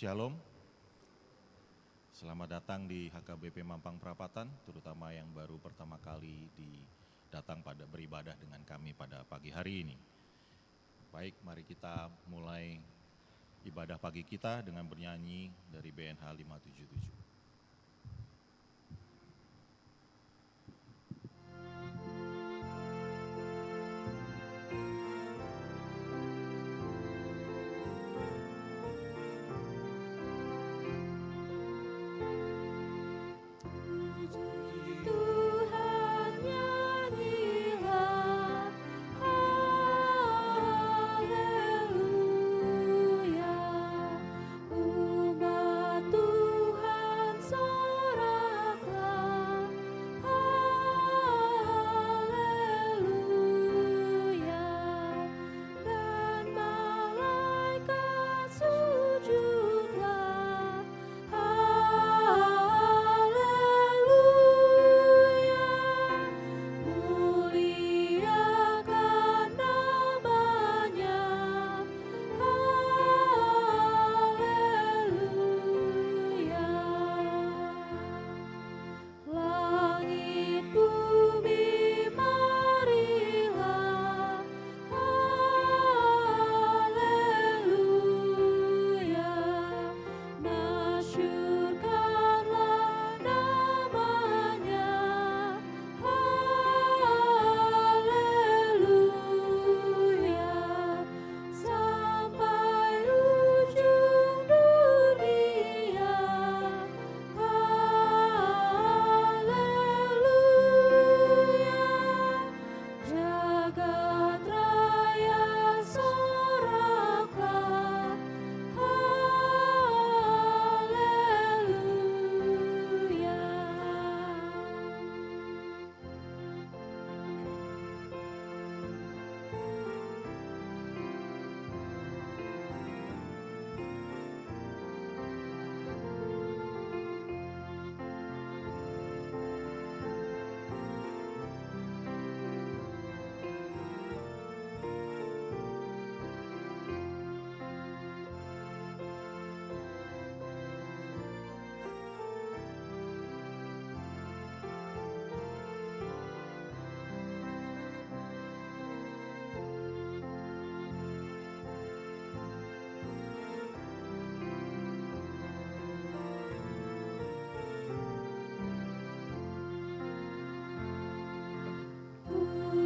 Shalom, selamat datang di HKBP Mampang Perapatan, terutama yang baru pertama kali datang pada beribadah dengan kami pada pagi hari ini. Baik, mari kita mulai ibadah pagi kita dengan bernyanyi dari BNH 577. Tuhan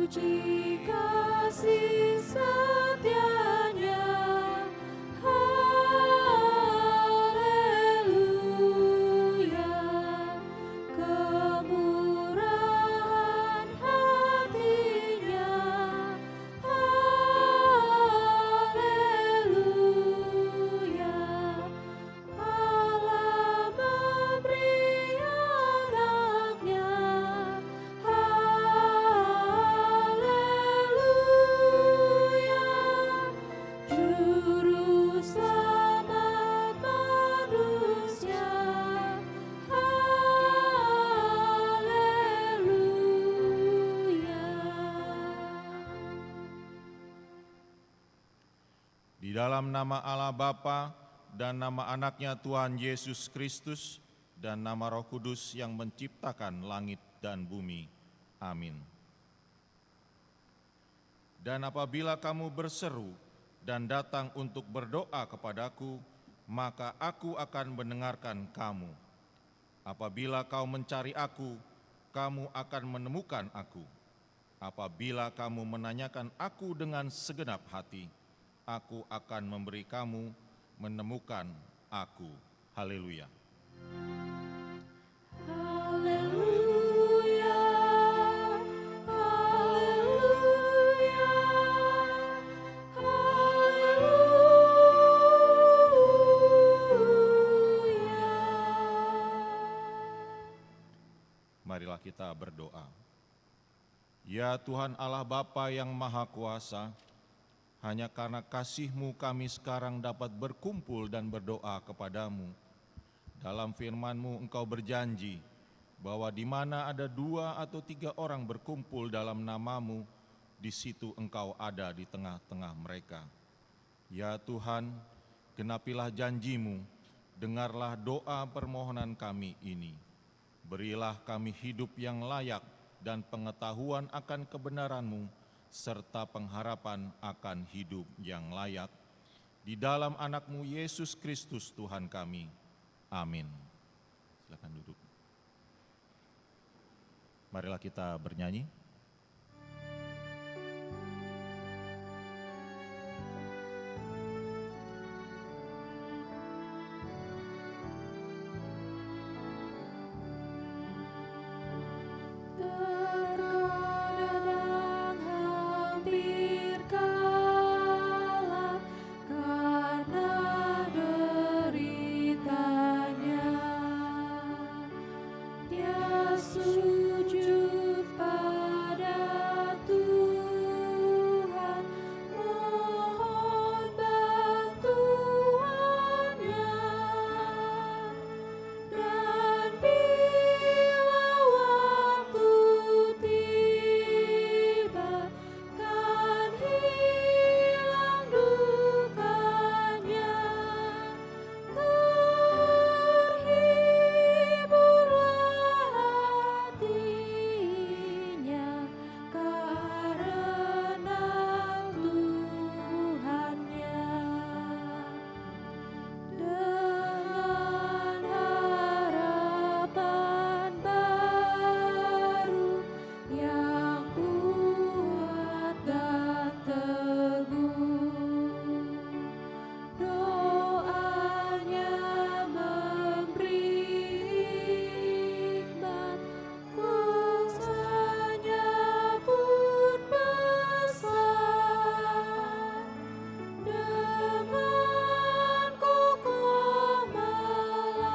puji kasih setianya. Haleluya, kemurahan hatinya. Haleluya, Allah memberi anaknya. Haleluya, Juru Selamat manusia. Haleluya. Di dalam nama Allah Bapa dan nama anaknya Tuhan Yesus Kristus dan nama Roh Kudus yang menciptakan langit dan bumi. Amin. Dan apabila kamu berseru dan datang untuk berdoa kepadaku, maka aku akan mendengarkan kamu. Apabila kau mencari aku, kamu akan menemukan aku. Apabila kamu menanyakan aku dengan segenap hati, aku akan memberi kamu menemukan aku. Haleluya. Haleluya, haleluya, haleluya. Marilah kita berdoa. Ya Tuhan Allah Bapa yang Maha Kuasa, hanya karena kasih-Mu kami sekarang dapat berkumpul dan berdoa kepadamu. Dalam firman-Mu Engkau berjanji bahwa di mana ada 2 atau 3 orang berkumpul dalam nama-Mu, di situ Engkau ada di tengah-tengah mereka. Ya Tuhan, genapilah janji-Mu, dengarlah doa permohonan kami ini. Berilah kami hidup yang layak dan pengetahuan akan kebenaran-Mu, serta pengharapan akan hidup yang layak. Di dalam anak-Mu Yesus Kristus Tuhan kami. Amin. Silakan duduk. Marilah kita bernyanyi. Terkadang hampir kalah karena deritanya. Dia sujud pada Tuhan, mohon bantuannya. Dan bila waktu tiba, kan hilang dukanya. Terhiburlah hatinya karena Tuhannya. Dengan harapan baru yang kuat dan teguh, doanya memberi hikmat, kuasanya pun besar. Dengan kokoh melangkah,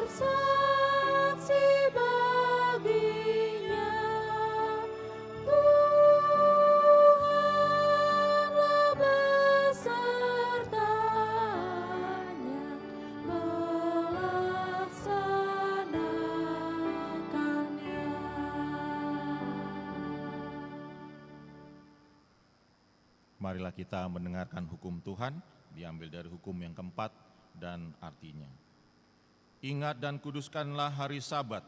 bersaksi baginya. Tuhanlah besertanya, melaksanakannya. Marilah kita mendengarkan hukum Tuhan, diambil dari hukum yang keempat dan artinya. Ingat dan kuduskanlah hari Sabat.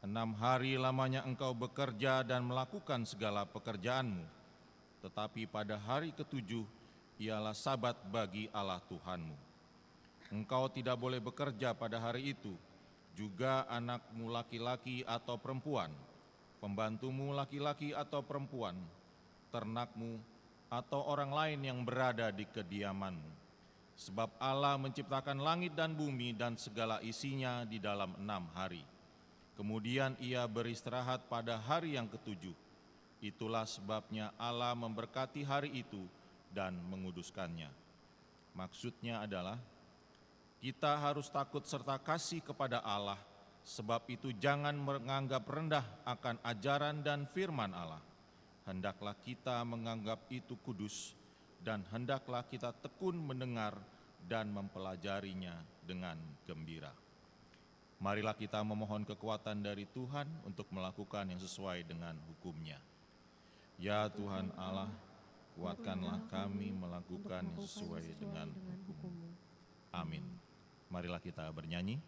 6 hari lamanya engkau bekerja dan melakukan segala pekerjaanmu. Tetapi pada hari ke-7 ialah Sabat bagi Allah Tuhanmu. Engkau tidak boleh bekerja pada hari itu, juga anakmu laki-laki atau perempuan, pembantumu laki-laki atau perempuan, ternakmu, atau orang lain yang berada di kediamanmu. Sebab Allah menciptakan langit dan bumi dan segala isinya di dalam 6 hari. Kemudian ia beristirahat pada hari yang ketujuh. Itulah sebabnya Allah memberkati hari itu dan menguduskannya. Maksudnya adalah kita harus takut serta kasih kepada Allah. Sebab itu jangan menganggap rendah akan ajaran dan firman Allah. Hendaklah kita menganggap itu kudus, dan hendaklah kita tekun mendengar dan mempelajarinya dengan gembira. Marilah kita memohon kekuatan dari Tuhan untuk melakukan yang sesuai dengan hukum-Nya. Ya Tuhan Allah, kuatkanlah kami melakukan yang sesuai dengan hukum-Mu. Amin. Marilah kita bernyanyi.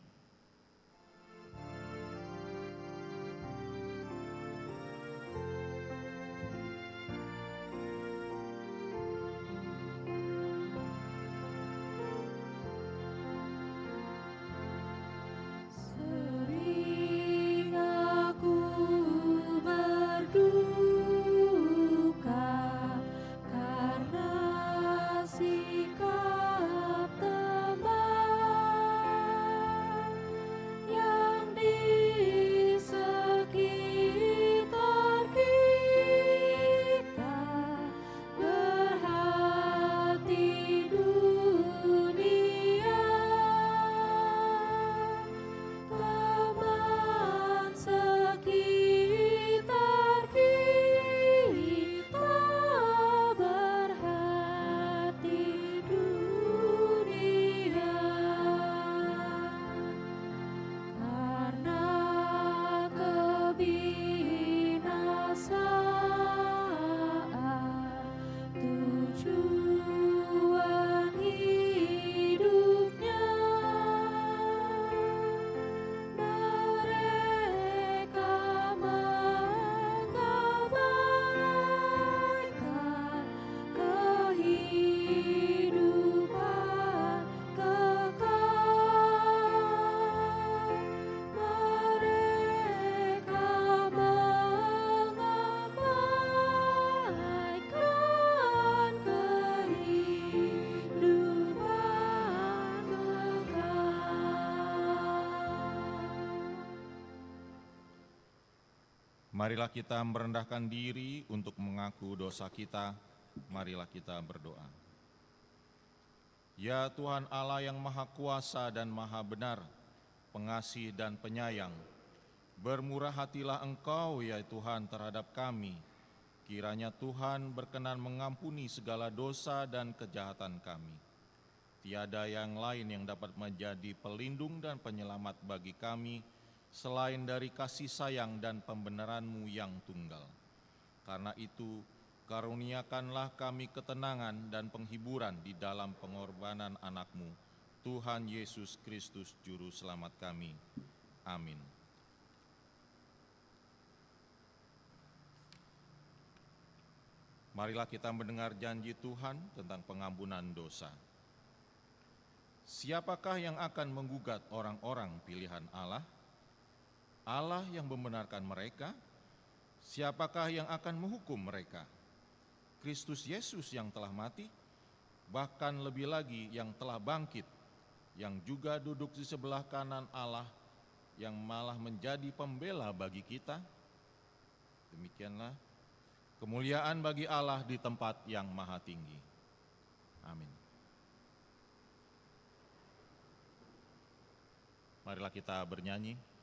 Marilah kita merendahkan diri untuk mengaku dosa kita. Marilah kita berdoa. Ya Tuhan Allah yang Maha Kuasa dan Maha Benar, pengasih dan penyayang, bermurah hatilah Engkau ya Tuhan terhadap kami. Kiranya Tuhan berkenan mengampuni segala dosa dan kejahatan kami. Tiada yang lain yang dapat menjadi pelindung dan penyelamat bagi kami selain dari kasih sayang dan pembenaran-Mu yang tunggal. Karena itu, karuniakanlah kami ketenangan dan penghiburan di dalam pengorbanan anak-Mu, Tuhan Yesus Kristus Juru Selamat kami. Amin. Marilah kita mendengar janji Tuhan tentang pengampunan dosa. Siapakah yang akan menggugat orang-orang pilihan Allah? Allah yang membenarkan mereka, siapakah yang akan menghukum mereka? Kristus Yesus yang telah mati, bahkan lebih lagi yang telah bangkit, yang juga duduk di sebelah kanan Allah, yang malah menjadi pembela bagi kita. Demikianlah kemuliaan bagi Allah di tempat yang maha tinggi. Amin. Marilah kita bernyanyi.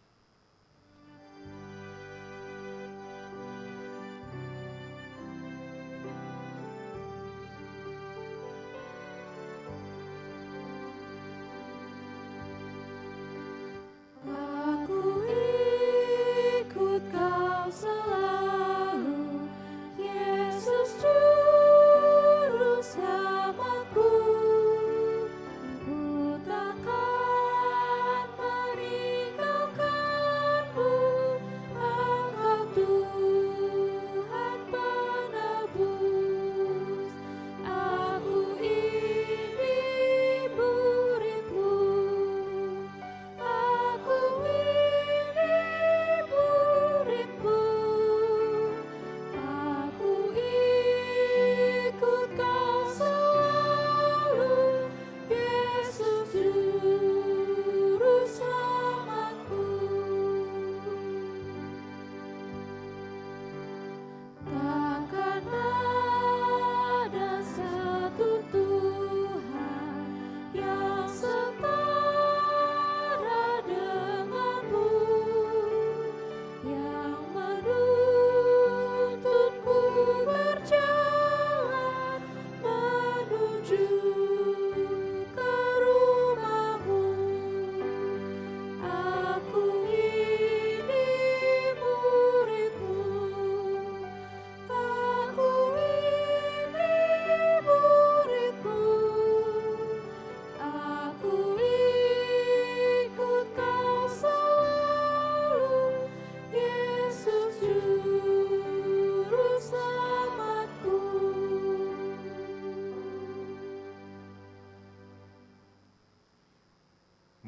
Ku takkan meninggalkan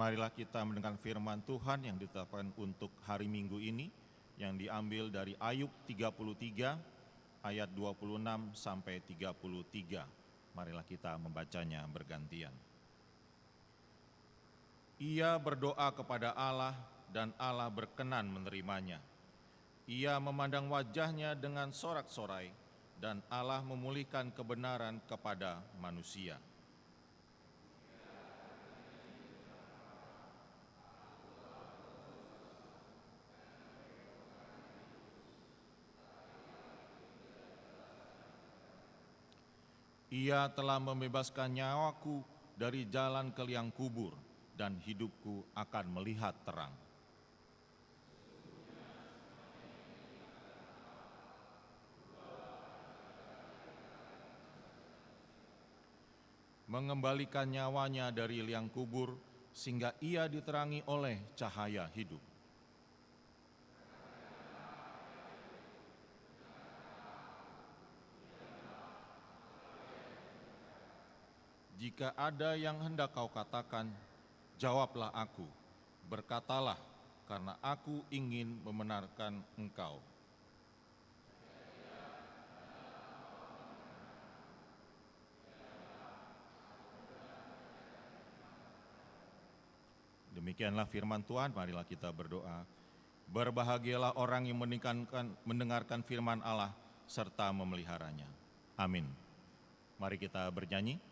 marilah kita mendengar firman Tuhan yang ditetapkan untuk hari Minggu ini, yang diambil dari Ayub 33 ayat 26 sampai 33. Marilah kita membacanya bergantian. Ia berdoa kepada Allah dan Allah berkenan menerimanya. Ia memandang wajahnya dengan sorak-sorai dan Allah memulihkan kebenaran kepada manusia. Ia telah membebaskan nyawaku dari jalan ke liang kubur, dan hidupku akan melihat terang. Mengembalikan nyawanya dari liang kubur, sehingga ia diterangi oleh cahaya hidup. Jika ada yang hendak kau katakan, jawablah aku, berkatalah, karena aku ingin membenarkan engkau. Demikianlah firman Tuhan, marilah kita berdoa. Berbahagialah orang yang mendengarkan firman Allah serta memeliharanya. Amin. Mari kita bernyanyi.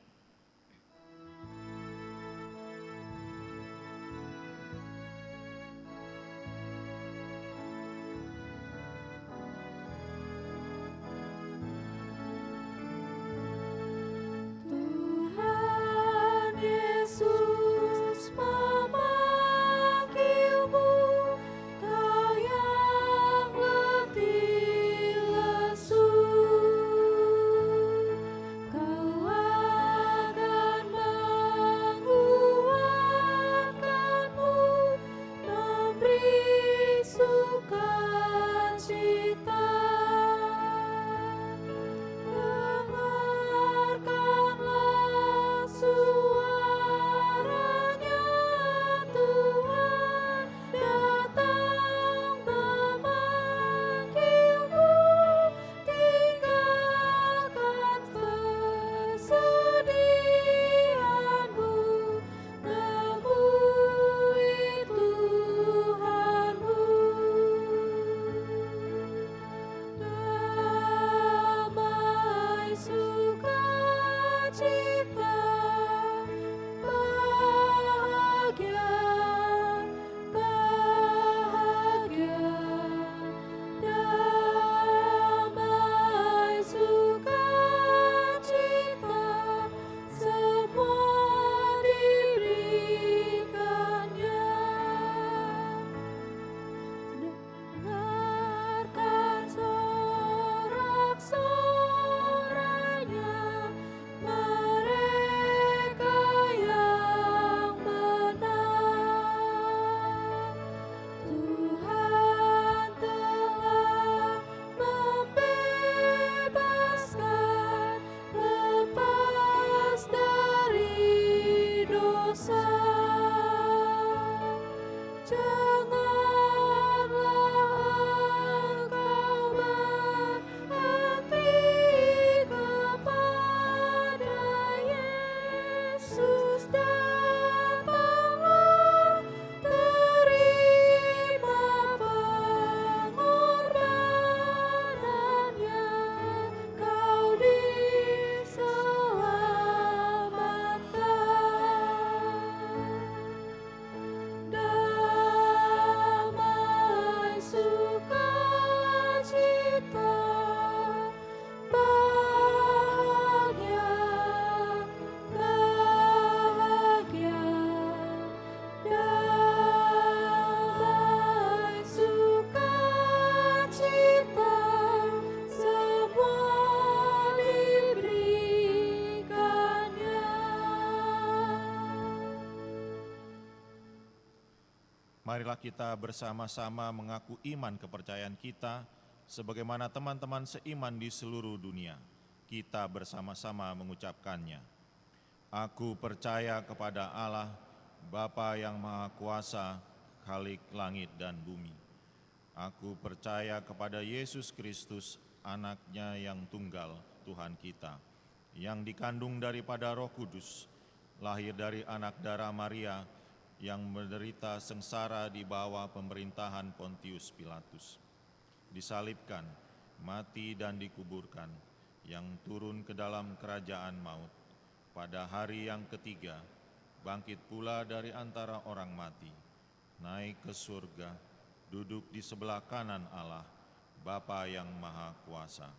Marilah kita bersama-sama mengaku iman kepercayaan kita, sebagaimana teman-teman seiman di seluruh dunia. Kita bersama-sama mengucapkannya. Aku percaya kepada Allah, Bapa yang Maha Kuasa, Khalik langit dan bumi. Aku percaya kepada Yesus Kristus, Anak-Nya yang tunggal, Tuhan kita, yang dikandung daripada Roh Kudus, lahir dari anak darah Maria, yang menderita sengsara di bawah pemerintahan Pontius Pilatus, disalibkan, mati dan dikuburkan, yang turun ke dalam kerajaan maut. Pada hari yang ketiga, bangkit pula dari antara orang mati, naik ke surga, duduk di sebelah kanan Allah, Bapa yang Maha Kuasa.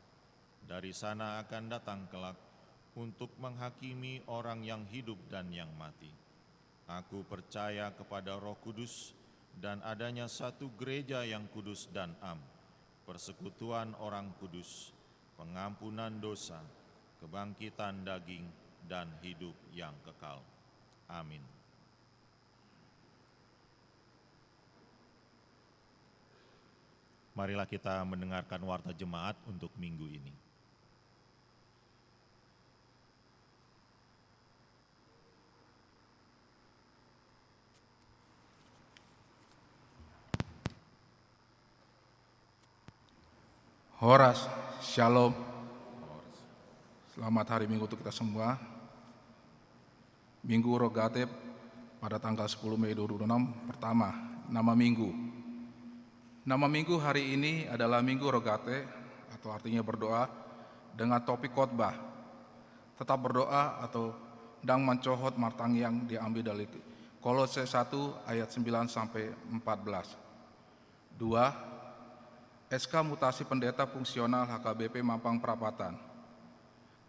Dari sana akan datang kelak untuk menghakimi orang yang hidup dan yang mati. Aku percaya kepada Roh Kudus dan adanya satu gereja yang kudus dan am, persekutuan orang kudus, pengampunan dosa, kebangkitan daging, dan hidup yang kekal. Amin. Marilah kita mendengarkan warta jemaat untuk minggu ini. Horas, Shalom. Selamat hari Minggu untuk kita semua. Minggu Roh Gatep pada tanggal 10 Mei 2026 pertama, nama minggu. Nama minggu hari ini adalah Minggu Roh Gatep atau artinya berdoa dengan topik khotbah. Tetap berdoa atau dang mencohot martang yang diambil dari Kolose 1 ayat 9 sampai 14. 2. SK Mutasi Pendeta Fungsional HKBP Mampang Perapatan.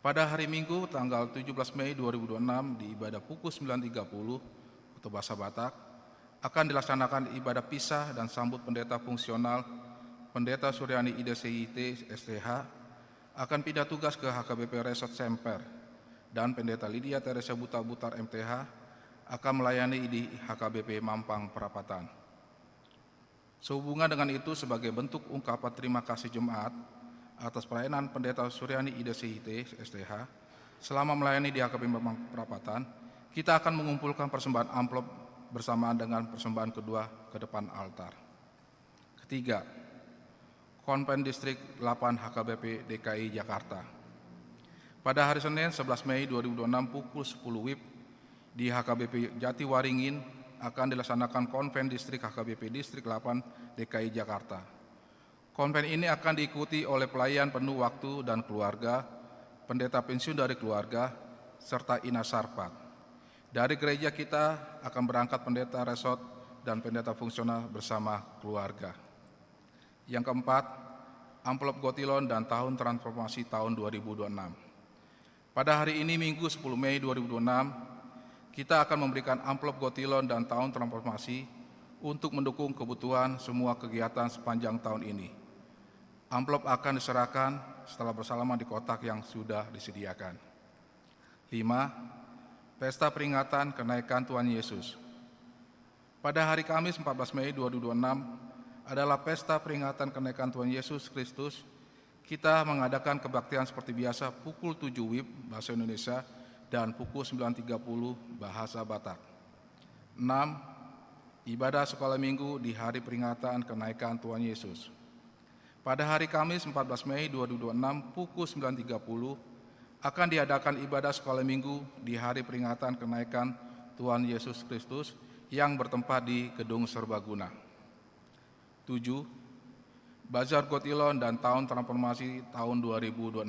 Pada hari Minggu tanggal 17 Mei 2026 di ibadah pukul 9.30 atau bahasa Batak akan dilaksanakan ibadah pisah dan sambut Pendeta Fungsional Pendeta Suryani IDCIT STH akan pindah tugas ke HKBP Resort Semper dan Pendeta Lydia Teresa Buta Butar MTH akan melayani di HKBP Mampang Perapatan. Sehubungan dengan itu, sebagai bentuk ungkapan terima kasih jemaat atas pelayanan Pendeta Suryani IDCIT STH selama melayani di HKBP Mampang Perapatan, kita akan mengumpulkan persembahan amplop bersamaan dengan persembahan kedua ke depan altar. Ketiga, Konven Distrik 8 HKBP DKI Jakarta. Pada hari Senin 11 Mei 2026 pukul 10 WIB di HKBP Jatiwaringin akan dilaksanakan Konven Distrik HKBP Distrik 8 DKI Jakarta. Konven ini akan diikuti oleh pelayan penuh waktu dan keluarga, pendeta pensiun dari keluarga, serta Ina Sarpat. Dari gereja kita akan berangkat pendeta resort dan pendeta fungsional bersama keluarga. Yang keempat, amplop Gotilon dan tahun transformasi tahun 2026. Pada hari ini Minggu 10 Mei 2026, kita akan memberikan amplop Gotilon dan tahun transformasi untuk mendukung kebutuhan semua kegiatan sepanjang tahun ini. Amplop akan diserahkan setelah bersalaman di kotak yang sudah disediakan. 5. Pesta peringatan kenaikan Tuhan Yesus. Pada hari Kamis 14 Mei 2026 adalah pesta peringatan kenaikan Tuhan Yesus Kristus. Kita mengadakan kebaktian seperti biasa pukul 7 WIB bahasa Indonesia dan pukul 9.30 bahasa Batak. 6. Ibadah sekolah minggu di hari peringatan kenaikan Tuhan Yesus. Pada hari Kamis 14 Mei 2026 pukul 9.30 akan diadakan ibadah sekolah minggu di hari peringatan kenaikan Tuhan Yesus Kristus yang bertempat di Gedung Serbaguna. 7. Bazar Gotilon dan tahun transformasi tahun 2026.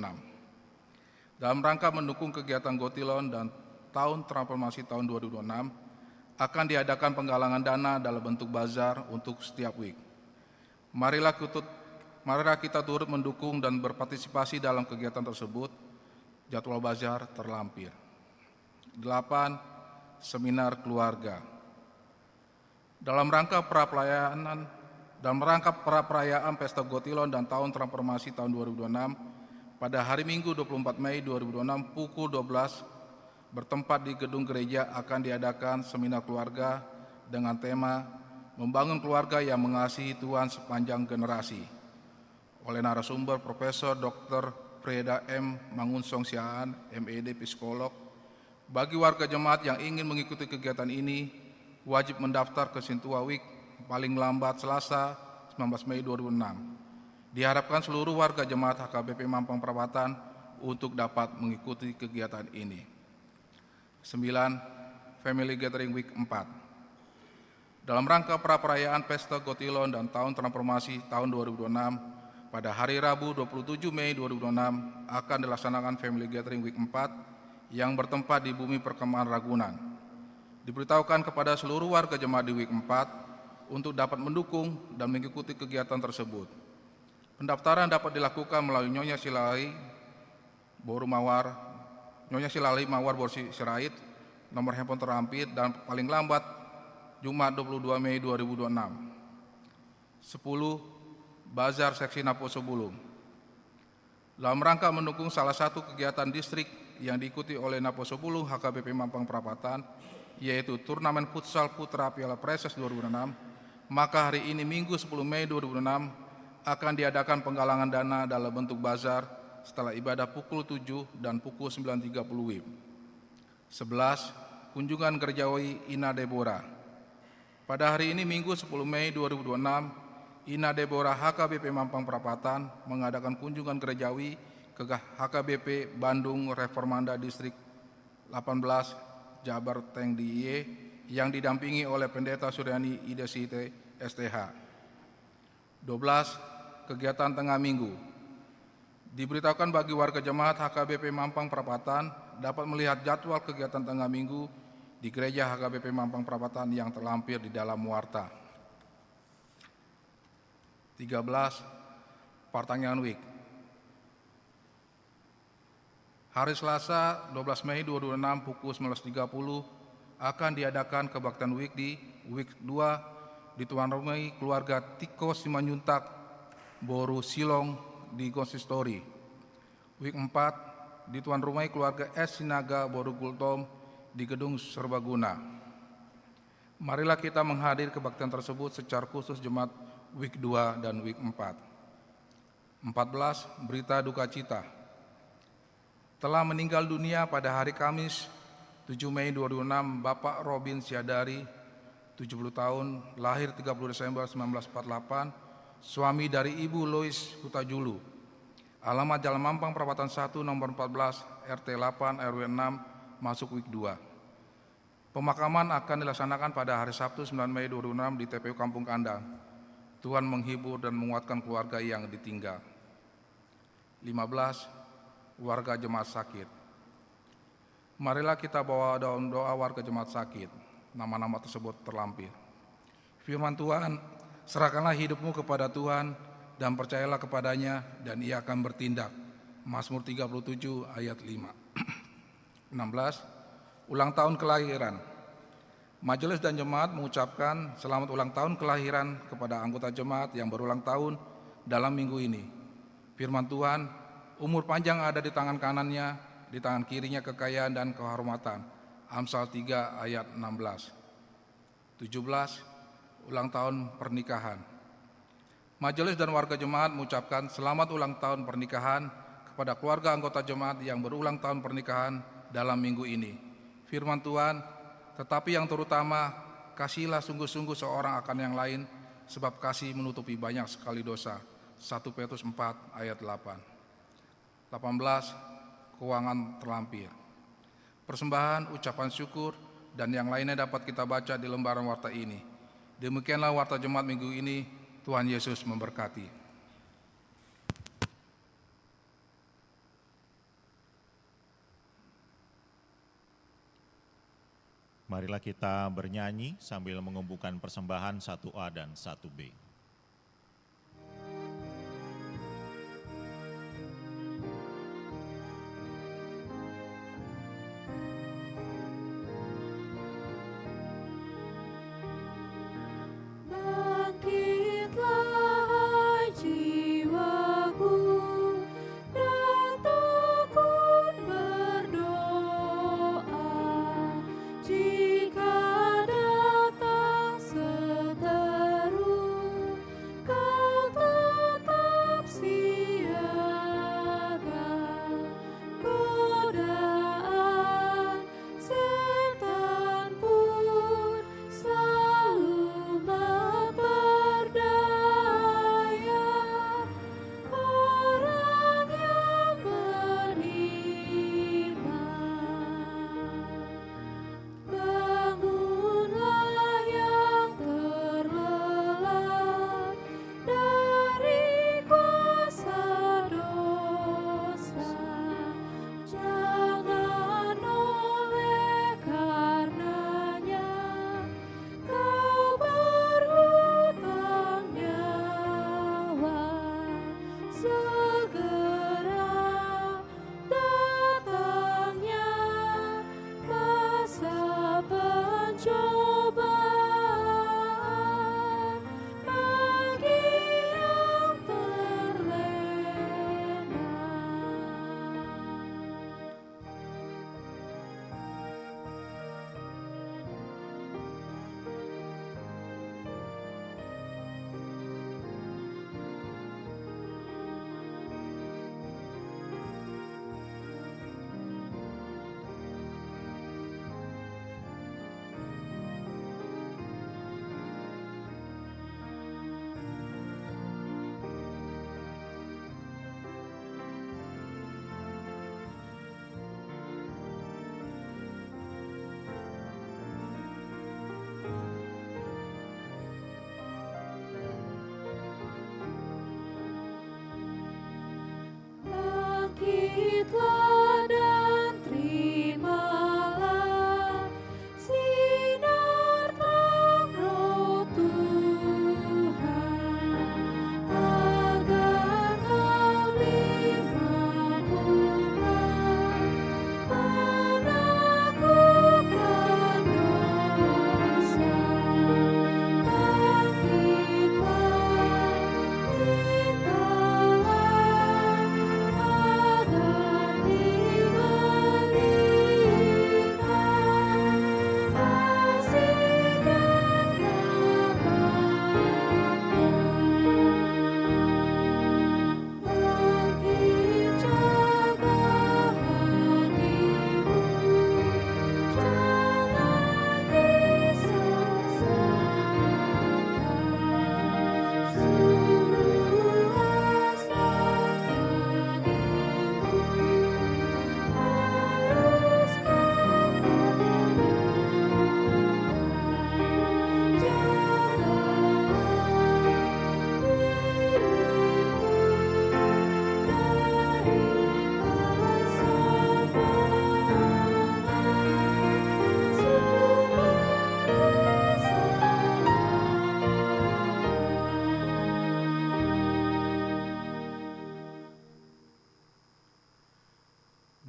Dalam rangka mendukung kegiatan Gotilon dan tahun transformasi tahun 2026, akan diadakan penggalangan dana dalam bentuk bazar untuk setiap week. Marilah kita turut mendukung dan berpartisipasi dalam kegiatan tersebut. Jadwal bazar terlampir. 8. Seminar keluarga. Dalam rangka perayaan Pesta Gotilon dan tahun transformasi tahun 2026, pada hari Minggu 24 Mei 2026 pukul 12 bertempat di gedung gereja akan diadakan seminar keluarga dengan tema Membangun Keluarga yang Mengasihi Tuhan Sepanjang Generasi oleh narasumber Profesor Dr. Freda M. Mangunsong Siaan, MED Psikolog. Bagi warga jemaat yang ingin mengikuti kegiatan ini, wajib mendaftar ke Sintua Week paling lambat Selasa 19 Mei 2006. Diharapkan seluruh warga jemaat HKBP Mampang Perapatan untuk dapat mengikuti kegiatan ini. 9. Family Gathering Week 4. Dalam rangka pra-perayaan Pesta Gotilon dan Tahun Transformasi tahun 2026, pada hari Rabu 27 Mei 2026 akan dilaksanakan Family Gathering Week 4 yang bertempat di Bumi Perkemahan Ragunan. Diberitahukan kepada seluruh warga jemaat di Week 4 untuk dapat mendukung dan mengikuti kegiatan tersebut. Pendaftaran dapat dilakukan melalui Nyonya Silali Mawar Borsi Sirait, nomor handphone terampil dan paling lambat Jumat 22 Mei 2026. 10. Bazar Seksi Napo Sebulung. Dalam rangka mendukung salah satu kegiatan distrik yang diikuti oleh Napo Sebulung HKBP Mampang Perapatan, yaitu Turnamen Futsal Putra Piala Presses 2006, maka hari ini Minggu 10 Mei 2006 akan diadakan penggalangan dana dalam bentuk bazar setelah ibadah pukul 7 dan pukul 9.30 WIB. 11. Kunjungan Gerejawi Ina Deborah. Pada hari ini Minggu 10 Mei 2026, Ina Deborah HKBP Mampang Perapatan mengadakan kunjungan gerejawi ke HKBP Bandung Reformanda Distrik 18 Jabar Teng DIY yang didampingi oleh Pendeta Suryani Idesite STH. 12. Kegiatan tengah minggu. Diberitahukan bagi warga jemaat HKBP Mampang Perapatan dapat melihat jadwal kegiatan tengah minggu di gereja HKBP Mampang Perapatan yang terlampir di dalam warta. 13. Pertanyaan Week. Hari Selasa 12 Mei 2006 pukul 19.30 akan diadakan kebaktian Week di Week 2 di tuan rumah keluarga Tiko Simanyuntak Boru Silong di Konsistori. Week 4 di tuan rumah keluarga S Sinaga Boru Gultom di Gedung Serbaguna. Marilah kita menghadir kebaktian tersebut secara khusus jemaat Week 2 dan Week 4. 14. Berita duka cita. Telah meninggal dunia pada hari Kamis 7 Mei 2006 Bapak Robin Siadari, 70 tahun, lahir 30 Desember 1948, suami dari Ibu Lois Hutajulu. Alamat Jalan Mampang Perapatan 1 nomor 14 RT 8 RW 6 masuk Week 2. Pemakaman akan dilaksanakan pada hari Sabtu 9 Mei 2006 di TPU Kampung Kandang. Tuhan menghibur dan menguatkan keluarga yang ditinggal. 15. Warga jemaat sakit. Marilah kita bawa doa warga jemaat sakit. Nama-nama tersebut terlampir. Firman Tuhan, serahkanlah hidupmu kepada Tuhan dan percayalah kepadanya dan ia akan bertindak. Mazmur 37 ayat 5. 16. Ulang tahun kelahiran. Majelis dan jemaat mengucapkan selamat ulang tahun kelahiran kepada anggota jemaat yang berulang tahun dalam minggu ini. Firman Tuhan, umur panjang ada di tangan kanannya, di tangan kirinya kekayaan dan kehormatan. Amsal 3 ayat 16. 17. Ulang tahun pernikahan. Majelis dan warga jemaat mengucapkan selamat ulang tahun pernikahan kepada keluarga anggota jemaat yang berulang tahun pernikahan dalam minggu ini. Firman Tuhan, tetapi yang terutama, kasihilah sungguh-sungguh seorang akan yang lain, sebab kasih menutupi banyak sekali dosa. 1 Petrus 4 ayat 8. 18. Keuangan terlampir. Persembahan, ucapan syukur, dan yang lainnya dapat kita baca di lembaran warta ini. Demikianlah warta jemaat minggu ini. Tuhan Yesus memberkati. Marilah kita bernyanyi sambil mengumpulkan persembahan 1A dan 1B. Jika datang seteru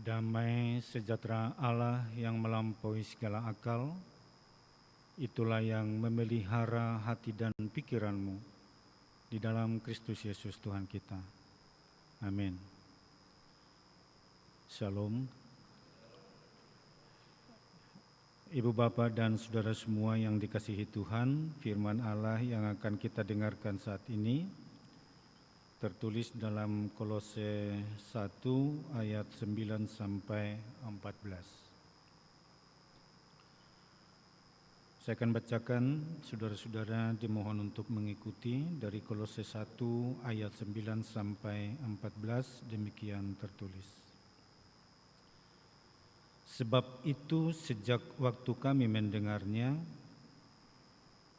Damai sejahtera Allah yang melampaui segala akal, itulah yang memelihara hati dan pikiranmu di dalam Kristus Yesus Tuhan kita. Amin. Shalom. Ibu bapa dan saudara semua yang dikasihi Tuhan, firman Allah yang akan kita dengarkan saat ini tertulis dalam Kolose 1 ayat 9 sampai 14. Saya akan bacakan, saudara-saudara dimohon untuk mengikuti dari Kolose 1 ayat 9 sampai 14, demikian tertulis. Sebab itu sejak waktu kami mendengarnya,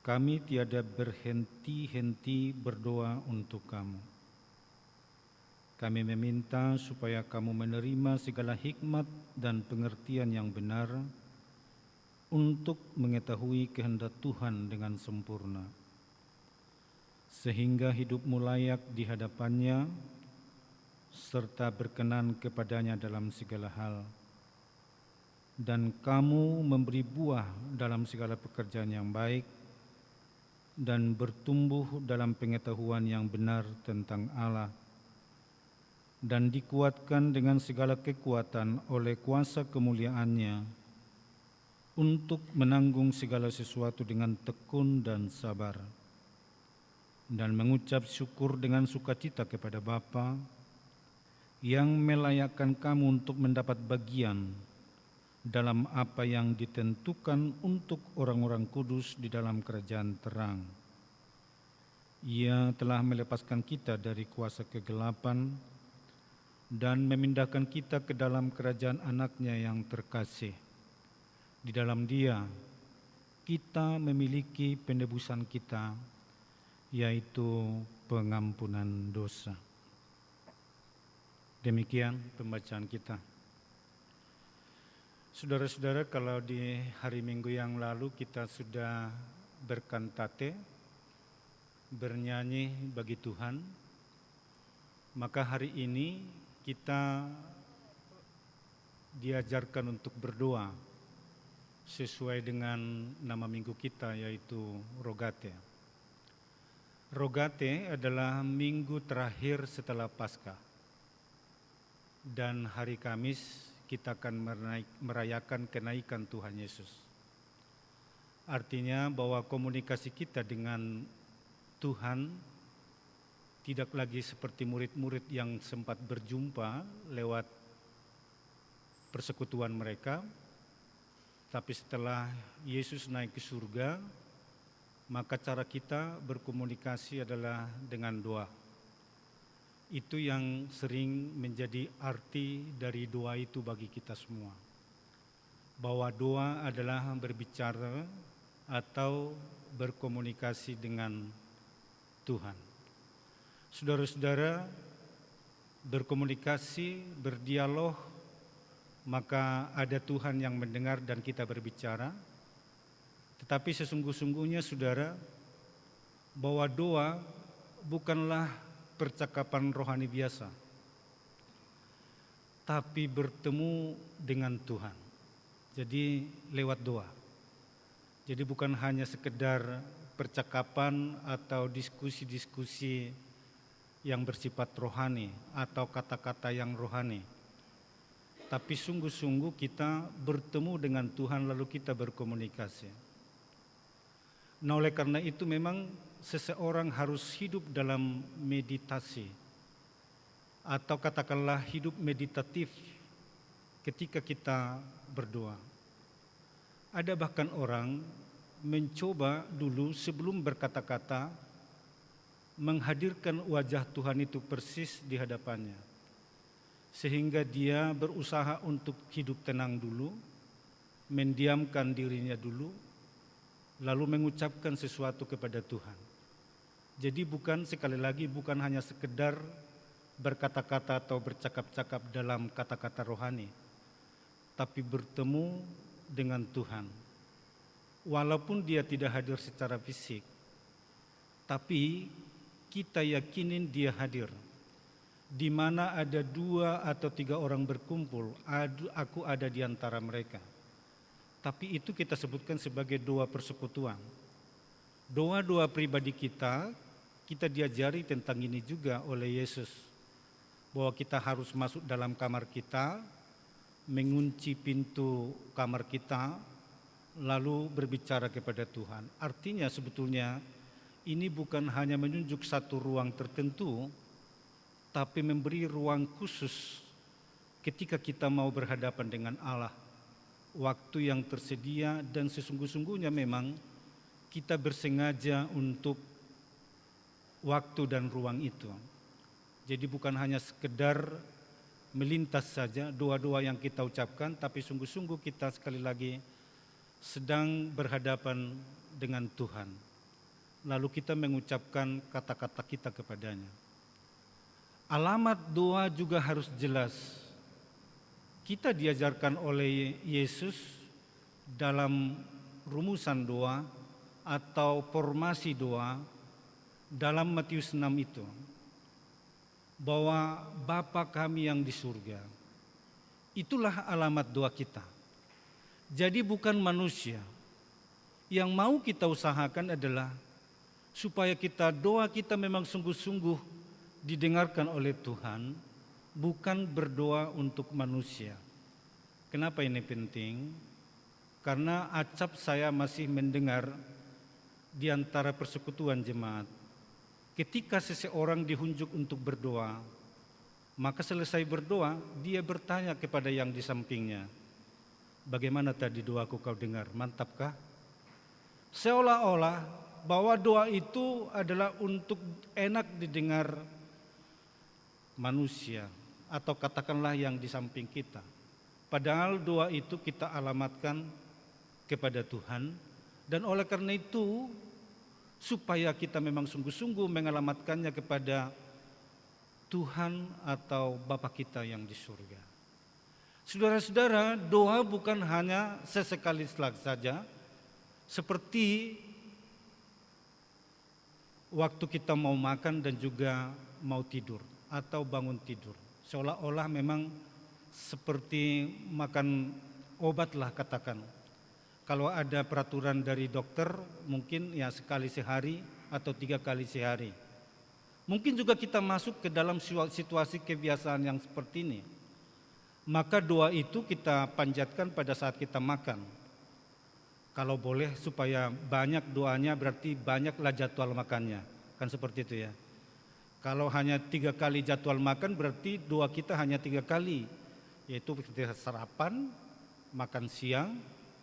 kami tiada berhenti-henti berdoa untuk kamu. Kami meminta supaya kamu menerima segala hikmat dan pengertian yang benar untuk mengetahui kehendak Tuhan dengan sempurna, sehingga hidupmu layak di hadapannya serta berkenan kepadanya dalam segala hal, dan kamu memberi buah dalam segala pekerjaan yang baik dan bertumbuh dalam pengetahuan yang benar tentang Allah, dan dikuatkan dengan segala kekuatan oleh kuasa kemuliaan-Nya untuk menanggung segala sesuatu dengan tekun dan sabar, dan mengucap syukur dengan sukacita kepada Bapa yang melayakkan kamu untuk mendapat bagian dalam apa yang ditentukan untuk orang-orang kudus di dalam kerajaan terang. Ia telah melepaskan kita dari kuasa kegelapan dan memindahkan kita ke dalam kerajaan anaknya yang terkasih. Di dalam Dia, kita memiliki penebusan kita, yaitu pengampunan dosa. Demikian pembacaan kita. Saudara-saudara, kalau di hari Minggu yang lalu kita sudah berkantate, bernyanyi bagi Tuhan, maka hari ini kita diajarkan untuk berdoa sesuai dengan nama minggu kita, yaitu Rogate. Rogate adalah minggu terakhir setelah Paskah, dan hari Kamis kita akan merayakan kenaikan Tuhan Yesus. Artinya bahwa komunikasi kita dengan Tuhan tidak lagi seperti murid-murid yang sempat berjumpa lewat persekutuan mereka, tapi setelah Yesus naik ke surga, maka cara kita berkomunikasi adalah dengan doa. Itu yang sering menjadi arti dari doa itu bagi kita semua. Bahwa doa adalah berbicara atau berkomunikasi dengan Tuhan. Saudara-saudara, berkomunikasi, berdialog, maka ada Tuhan yang mendengar dan kita berbicara. Tetapi sesungguh-sungguhnya saudara, bahwa doa bukanlah percakapan rohani biasa, tapi bertemu dengan Tuhan. Jadi lewat doa. Jadi bukan hanya sekedar percakapan atau diskusi-diskusi yang bersifat rohani atau kata-kata yang rohani, tapi sungguh-sungguh kita bertemu dengan Tuhan lalu kita berkomunikasi. Nah, oleh karena itu memang seseorang harus hidup dalam meditasi atau katakanlah hidup meditatif ketika kita berdoa. Ada bahkan orang mencoba dulu sebelum berkata-kata menghadirkan wajah Tuhan itu persis di hadapannya, sehingga dia berusaha untuk hidup tenang dulu, mendiamkan dirinya dulu, lalu mengucapkan sesuatu kepada Tuhan. Jadi sekali lagi bukan hanya sekedar berkata-kata atau bercakap-cakap dalam kata-kata rohani, tapi bertemu dengan Tuhan. Walaupun dia tidak hadir secara fisik, tapi kita yakinin dia hadir. Di mana ada 2 atau 3 orang berkumpul, aku ada di antara mereka. Tapi itu kita sebutkan sebagai doa persekutuan. Doa-doa pribadi kita diajari tentang ini juga oleh Yesus. Bahwa kita harus masuk dalam kamar kita, mengunci pintu kamar kita, lalu berbicara kepada Tuhan. Artinya sebetulnya ini bukan hanya menunjuk satu ruang tertentu, tapi memberi ruang khusus ketika kita mau berhadapan dengan Allah. Waktu yang tersedia dan sesungguh-sungguhnya memang kita bersengaja untuk waktu dan ruang itu. Jadi bukan hanya sekedar melintas saja doa-doa yang kita ucapkan, tapi sungguh-sungguh kita sekali lagi sedang berhadapan dengan Tuhan. Lalu kita mengucapkan kata-kata kita kepadanya. Alamat doa juga harus jelas. Kita diajarkan oleh Yesus dalam rumusan doa atau formasi doa dalam Matius 6 itu, bahwa Bapa kami yang di surga, itulah alamat doa kita. Jadi bukan manusia. Yang mau kita usahakan adalah supaya doa kita memang sungguh-sungguh didengarkan oleh Tuhan, bukan berdoa untuk manusia. Kenapa ini penting? Karena acap saya masih mendengar di antara persekutuan jemaat, ketika seseorang dihunjuk untuk berdoa, maka selesai berdoa, dia bertanya kepada yang di sampingnya, bagaimana tadi doaku kau dengar, mantapkah? Seolah-olah bahwa doa itu adalah untuk enak didengar manusia, atau katakanlah yang di samping kita. Padahal doa itu kita alamatkan kepada Tuhan, dan oleh karena itu supaya kita memang sungguh-sungguh mengalamatkannya kepada Tuhan atau Bapa kita yang di surga. Saudara-saudara, doa bukan hanya sesekali saja, seperti waktu kita mau makan dan juga mau tidur atau bangun tidur. Seolah-olah memang seperti makan obat lah katakan. Kalau ada peraturan dari dokter mungkin ya sekali sehari atau 3 kali sehari. Mungkin juga kita masuk ke dalam situasi kebiasaan yang seperti ini. Maka doa itu kita panjatkan pada saat kita makan. Kalau boleh supaya banyak doanya berarti banyaklah jadwal makannya. Kan seperti itu ya. Kalau hanya 3 kali jadwal makan berarti doa kita hanya 3 kali. Yaitu ketika sarapan, makan siang,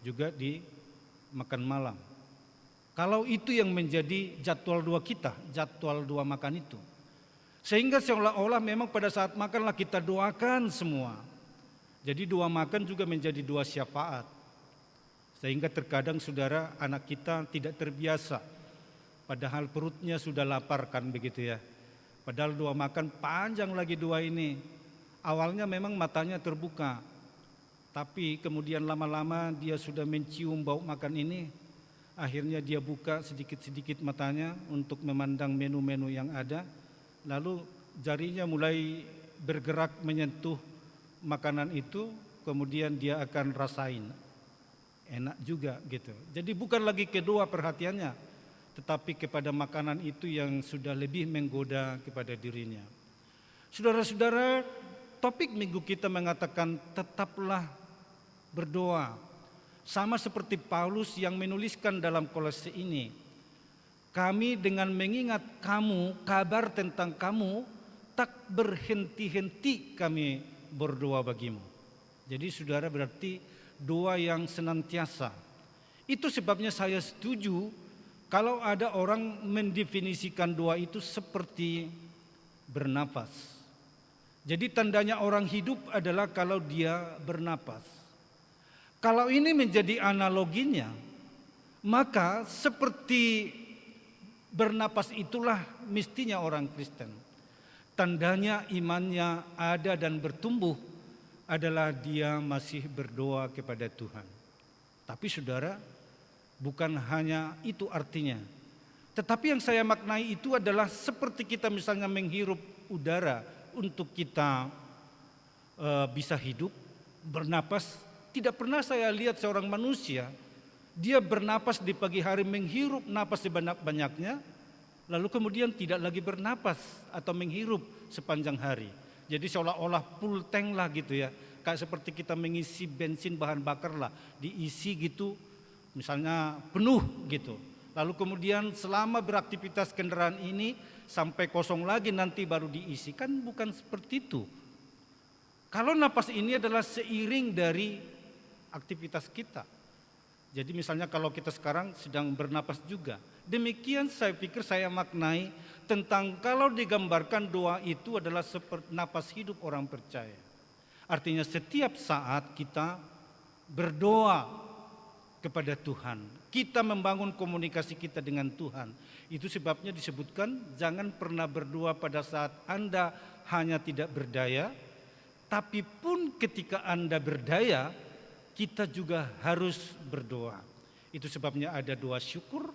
juga di makan malam. Kalau itu yang menjadi jadwal doa kita, jadwal doa makan itu. Sehingga seolah-olah memang pada saat makanlah kita doakan semua. Jadi doa makan juga menjadi doa syafaat. Sehingga terkadang saudara anak kita tidak terbiasa. Padahal perutnya sudah lapar kan begitu ya. Padahal doa makan panjang lagi doa ini. Awalnya memang matanya terbuka. Tapi kemudian lama-lama dia sudah mencium bau makan ini. Akhirnya dia buka sedikit-sedikit matanya untuk memandang menu-menu yang ada. Lalu jarinya mulai bergerak menyentuh makanan itu. Kemudian dia akan rasain. Enak juga gitu. Jadi bukan lagi kedua perhatiannya. Tetapi kepada makanan itu yang sudah lebih menggoda kepada dirinya. Saudara-saudara, topik minggu kita mengatakan tetaplah berdoa. Sama seperti Paulus yang menuliskan dalam Kolose ini. Kami dengan mengingat kamu, kabar tentang kamu, tak berhenti-henti kami berdoa bagimu. Jadi saudara berarti doa yang senantiasa. Itu sebabnya saya setuju kalau ada orang mendefinisikan doa itu seperti bernapas. Jadi tandanya orang hidup adalah kalau dia bernapas. Kalau ini menjadi analoginya, maka seperti bernapas itulah mestinya orang Kristen. Tandanya imannya ada dan bertumbuh adalah dia masih berdoa kepada Tuhan. Tapi saudara, bukan hanya itu artinya. Tetapi yang saya maknai itu adalah seperti kita misalnya menghirup udara untuk kita bisa hidup, bernapas. Tidak pernah saya lihat seorang manusia, dia bernapas di pagi hari, menghirup napas sebanyak-banyaknya, lalu kemudian tidak lagi bernapas atau menghirup sepanjang hari. Jadi seolah-olah full tank lah gitu ya, kayak seperti kita mengisi bensin bahan bakar lah, diisi gitu, misalnya penuh gitu. Lalu kemudian selama beraktivitas kendaraan ini sampai kosong lagi nanti baru diisi, kan bukan seperti itu. Kalau napas ini adalah seiring dari aktivitas kita. Jadi misalnya kalau kita sekarang sedang bernapas juga. Demikian saya pikir saya maknai tentang kalau digambarkan doa itu adalah seperti napas hidup orang percaya. Artinya setiap saat kita berdoa kepada Tuhan, kita membangun komunikasi kita dengan Tuhan. Itu sebabnya disebutkan jangan pernah berdoa pada saat Anda hanya tidak berdaya, tapi pun ketika Anda berdaya, kita juga harus berdoa. Itu sebabnya ada doa syukur,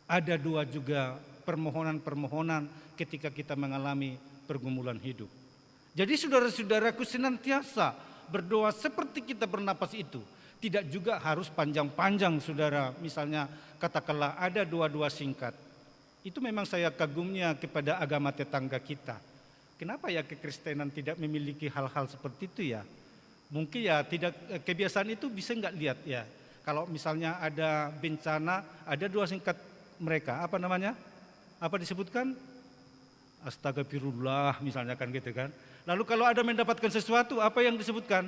ada doa juga permohonan-permohonan ketika kita mengalami pergumulan hidup. Jadi saudara-saudaraku, senantiasa berdoa seperti kita bernapas itu. Tidak juga harus panjang-panjang saudara, misalnya katakanlah ada doa-doa singkat. Itu memang saya kagumnya kepada agama tetangga kita. Kenapa ya kekristenan tidak memiliki hal-hal seperti itu ya? Mungkin ya tidak, kebiasaan itu bisa nggak lihat ya. Kalau misalnya ada bencana, ada doa singkat mereka, apa namanya? Apa disebutkan? Astagfirullah misalnya kan gitu kan. Lalu kalau ada mendapatkan sesuatu, apa yang disebutkan?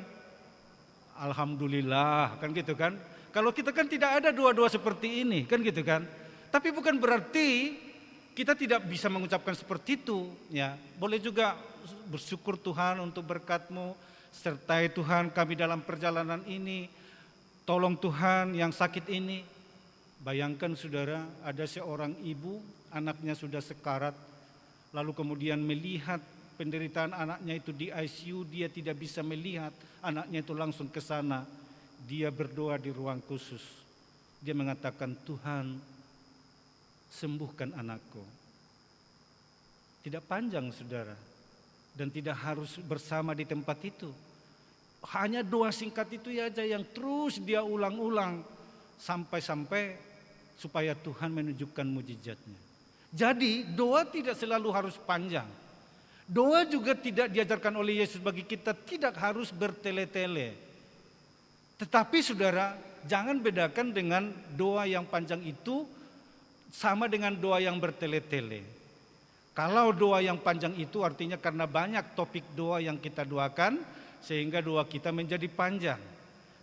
Alhamdulillah kan gitu kan. Kalau kita kan tidak ada doa-doa seperti ini kan gitu kan. Tapi bukan berarti kita tidak bisa mengucapkan seperti itu ya. Boleh juga bersyukur Tuhan untuk berkat-Mu, sertai Tuhan kami dalam perjalanan ini, tolong Tuhan yang sakit ini. Bayangkan saudara, ada seorang ibu, anaknya sudah sekarat, lalu kemudian melihat penderitaan anaknya itu di ICU, dia tidak bisa melihat anaknya itu langsung ke sana. Dia berdoa di ruang khusus. Dia mengatakan, Tuhan sembuhkan anakku. Tidak panjang saudara, dan tidak harus bersama di tempat itu. Hanya doa singkat itu aja yang terus dia ulang-ulang sampai-sampai supaya Tuhan menunjukkan mujizatnya. Jadi doa tidak selalu harus panjang. Doa juga tidak diajarkan oleh Yesus bagi kita tidak harus bertele-tele. Tetapi saudara, jangan bedakan dengan doa yang panjang itu sama dengan doa yang bertele-tele. Kalau doa yang panjang itu artinya karena banyak topik doa yang kita doakan sehingga doa kita menjadi panjang.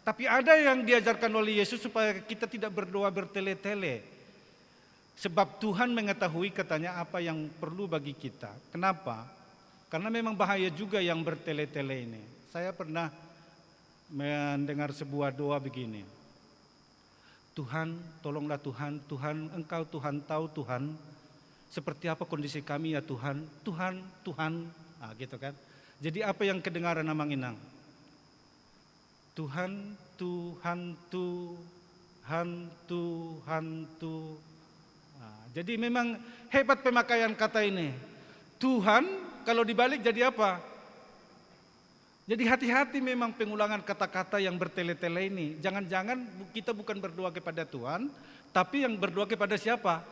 Tapi ada yang diajarkan oleh Yesus supaya kita tidak berdoa bertele-tele. Sebab Tuhan mengetahui katanya apa yang perlu bagi kita. Kenapa? Karena memang bahaya juga yang bertele-tele ini. Saya pernah mendengar sebuah doa begini. Tuhan, tolonglah Tuhan, Tuhan, Engkau Tuhan tahu Tuhan, seperti apa kondisi kami ya Tuhan, Tuhan, Tuhan, nah gitu kan. Jadi apa yang kedengaran Amang Inang? Tuhan, Tuhan, Tuhan, Tuhan, Tuhan. Nah, jadi memang hebat pemakaian kata ini. Tuhan kalau dibalik jadi apa? Jadi hati-hati memang pengulangan kata-kata yang bertele-tele ini. Jangan-jangan kita bukan berdoa kepada Tuhan, tapi yang berdoa kepada siapa?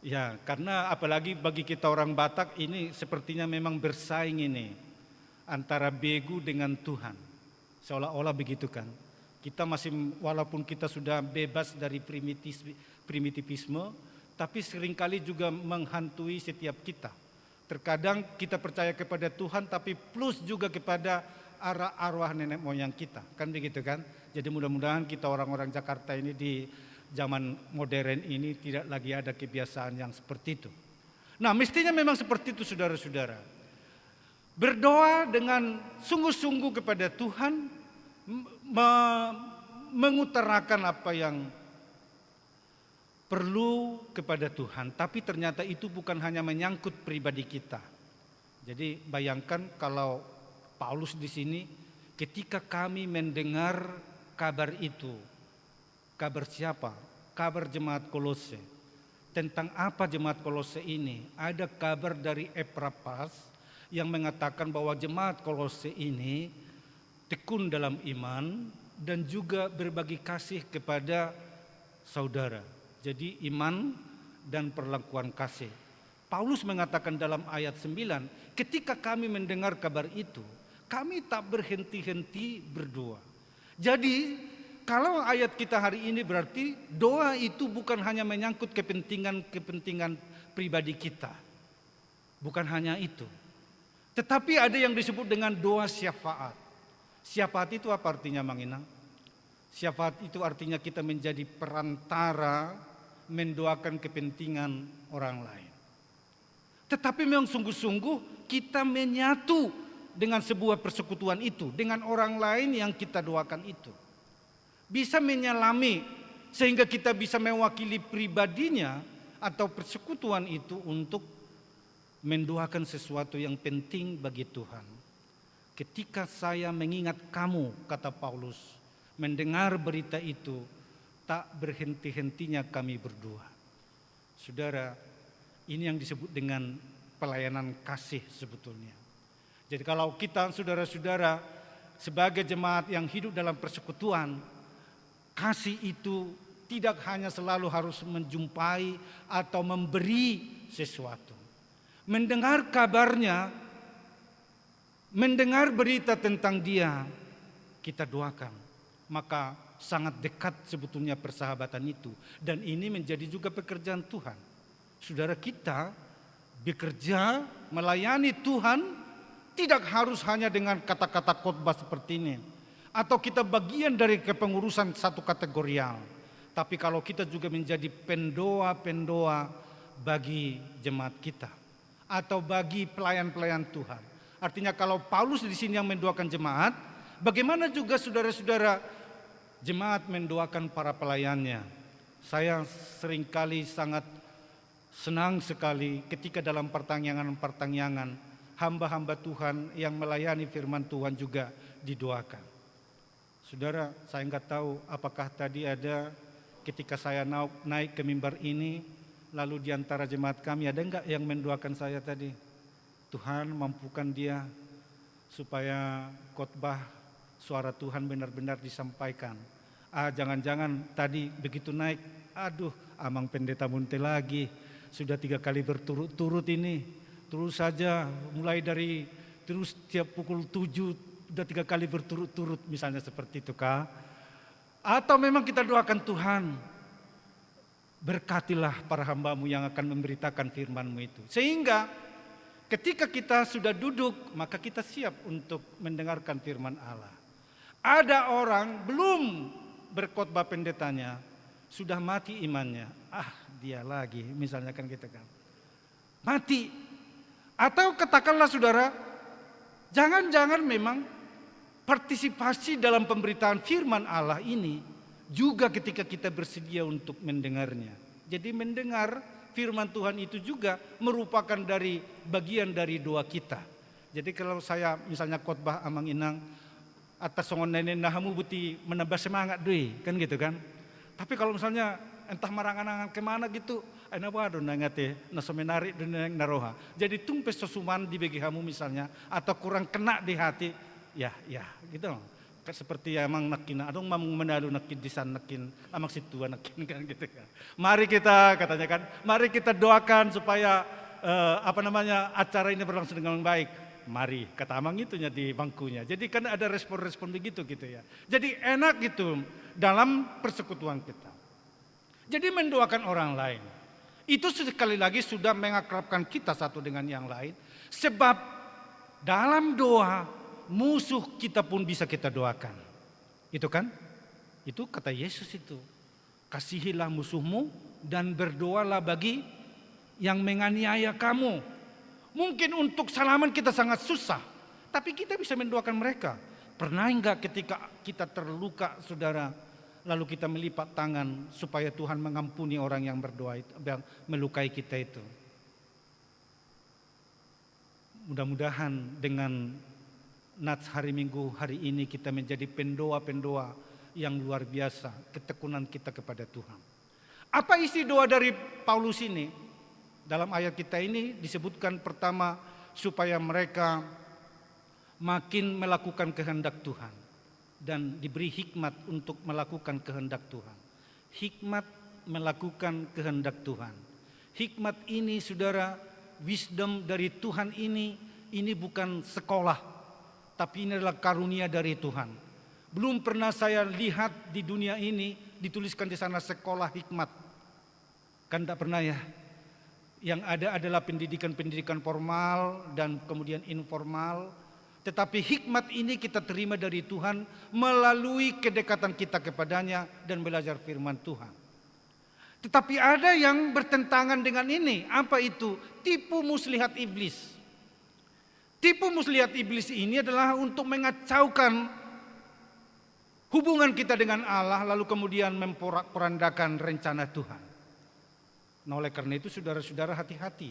Ya, karena apalagi bagi kita orang Batak ini sepertinya memang bersaing ini antara begu dengan Tuhan. Seolah-olah begitu kan. Kita masih, walaupun kita sudah bebas dari primitivisme, tapi seringkali juga menghantui setiap kita. Terkadang kita percaya kepada Tuhan tapi plus juga kepada arwah nenek moyang kita. Kan begitu kan? Jadi mudah-mudahan kita orang-orang Jakarta ini di zaman modern ini tidak lagi ada kebiasaan yang seperti itu. Nah, mestinya memang seperti itu saudara-saudara. Berdoa dengan sungguh-sungguh kepada Tuhan, mengutarakan apa yang perlu kepada Tuhan, tapi ternyata itu bukan hanya menyangkut pribadi kita. Jadi bayangkan kalau Paulus di sini, ketika kami mendengar kabar itu, kabar siapa? Kabar jemaat Kolose. Tentang apa jemaat Kolose ini? Ada kabar dari Epaphras yang mengatakan bahwa jemaat Kolose ini tekun dalam iman dan juga berbagi kasih kepada saudara. Jadi iman dan perlakuan kasih. Paulus mengatakan dalam ayat 9, ketika kami mendengar kabar itu, kami tak berhenti-henti berdoa. Jadi kalau ayat kita hari ini berarti doa itu bukan hanya menyangkut kepentingan pribadi kita. Bukan hanya itu. Tetapi ada yang disebut dengan doa syafaat. Syafaat itu apa artinya, Mang Inang? Syafaat itu artinya kita menjadi perantara mendoakan kepentingan orang lain. Tetapi memang sungguh-sungguh kita menyatu dengan sebuah persekutuan itu, dengan orang lain yang kita doakan itu. Bisa menyelami sehingga kita bisa mewakili pribadinya atau persekutuan itu untuk mendoakan sesuatu yang penting bagi Tuhan. Ketika saya mengingat kamu, kata Paulus, mendengar berita itu, tak berhenti-hentinya kami berdoa. Saudara, ini yang disebut dengan pelayanan kasih sebetulnya. Jadi kalau kita saudara-saudara sebagai jemaat yang hidup dalam persekutuan, kasih itu tidak hanya selalu harus menjumpai atau memberi sesuatu. Mendengar kabarnya, mendengar berita tentang dia, kita doakan. Maka sangat dekat sebetulnya persahabatan itu. Dan ini menjadi juga pekerjaan Tuhan. Saudara kita bekerja melayani Tuhan tidak harus hanya dengan kata-kata khotbah seperti ini. Atau kita bagian dari kepengurusan satu kategorial. Tapi kalau kita juga menjadi pendoa-pendoa bagi jemaat kita. Atau bagi pelayan-pelayan Tuhan. Artinya kalau Paulus di sini yang mendoakan jemaat, bagaimana juga saudara-saudara jemaat mendoakan para pelayannya. Saya seringkali sangat senang sekali ketika dalam pertanyaan-pertanyaan hamba-hamba Tuhan yang melayani firman Tuhan juga didoakan. Saudara, saya enggak tahu apakah tadi ada ketika saya naik ke mimbar ini, lalu di antara jemaat kami ada enggak yang mendoakan saya tadi? Tuhan mampukan dia supaya khotbah suara Tuhan benar-benar disampaikan. Jangan-jangan tadi begitu naik, aduh Amang Pendeta Munte lagi, sudah 3 kali berturut-turut ini, terus saja mulai dari terus tiap pukul 7 sudah 3 kali berturut-turut misalnya seperti itu kah? Atau memang kita doakan Tuhan, berkatilah para hambamu yang akan memberitakan firman-Mu itu. Sehingga ketika kita sudah duduk, maka kita siap untuk mendengarkan firman Allah. Ada orang belum berkhotbah pendetanya, sudah mati imannya. Dia lagi, misalnya kan kita kan. Mati. Atau katakanlah saudara, jangan-jangan memang partisipasi dalam pemberitaan firman Allah ini juga ketika kita bersedia untuk mendengarnya. Jadi mendengar firman Tuhan itu juga merupakan dari bagian dari doa kita. Jadi kalau saya misalnya khotbah Amang Inang atas songon nenek nahamu buti menambah semangat deh, kan gitu kan. Tapi kalau misalnya entah marangan kemana gitu, ana wado nangate naso menarik dan naroha. Jadi tumpes sosuman di bagi kamu misalnya atau kurang kena di hati, ya gitu. Seperti amang nakina, adong mamung menalu nakin disan nakin, amang situa nakin kan gitu kan. Mari kita katanya kan, mari kita doakan supaya acara ini berlangsung dengan baik. Mari, kata Amang itunya di bangkunya. Jadi kan ada respon-respon begitu gitu ya. Jadi enak gitu dalam persekutuan kita. Jadi mendoakan orang lain. Itu sekali lagi sudah mengakrabkan kita satu dengan yang lain. Sebab dalam doa musuh kita pun bisa kita doakan. Itu kan? Itu kata Yesus itu. Kasihilah musuhmu dan berdoalah bagi yang menganiaya kamu. Mungkin untuk salaman kita sangat susah, tapi kita bisa mendoakan mereka. Pernah enggak ketika kita terluka saudara, lalu kita melipat tangan supaya Tuhan mengampuni orang yang berdoa itu, yang melukai kita itu. Mudah-mudahan dengan Nats hari Minggu hari ini kita menjadi pendoa-pendoa yang luar biasa, ketekunan kita kepada Tuhan. Apa isi doa dari Paulus ini? Dalam ayat kita ini disebutkan pertama supaya mereka makin melakukan kehendak Tuhan dan diberi hikmat untuk melakukan kehendak Tuhan. Hikmat melakukan kehendak Tuhan. Hikmat ini saudara, wisdom dari Tuhan ini bukan sekolah, tapi ini adalah karunia dari Tuhan. Belum pernah saya lihat di dunia ini dituliskan di sana sekolah hikmat. Kan tak pernah ya. Yang ada adalah pendidikan-pendidikan formal dan kemudian informal. Tetapi hikmat ini kita terima dari Tuhan melalui kedekatan kita kepadanya dan belajar firman Tuhan. Tetapi ada yang bertentangan dengan ini. Apa itu? Tipu muslihat iblis. Tipu muslihat iblis ini adalah untuk mengacaukan hubungan kita dengan Allah, lalu kemudian memporak-porandakan rencana Tuhan. Nah, oleh karena itu saudara-saudara hati-hati.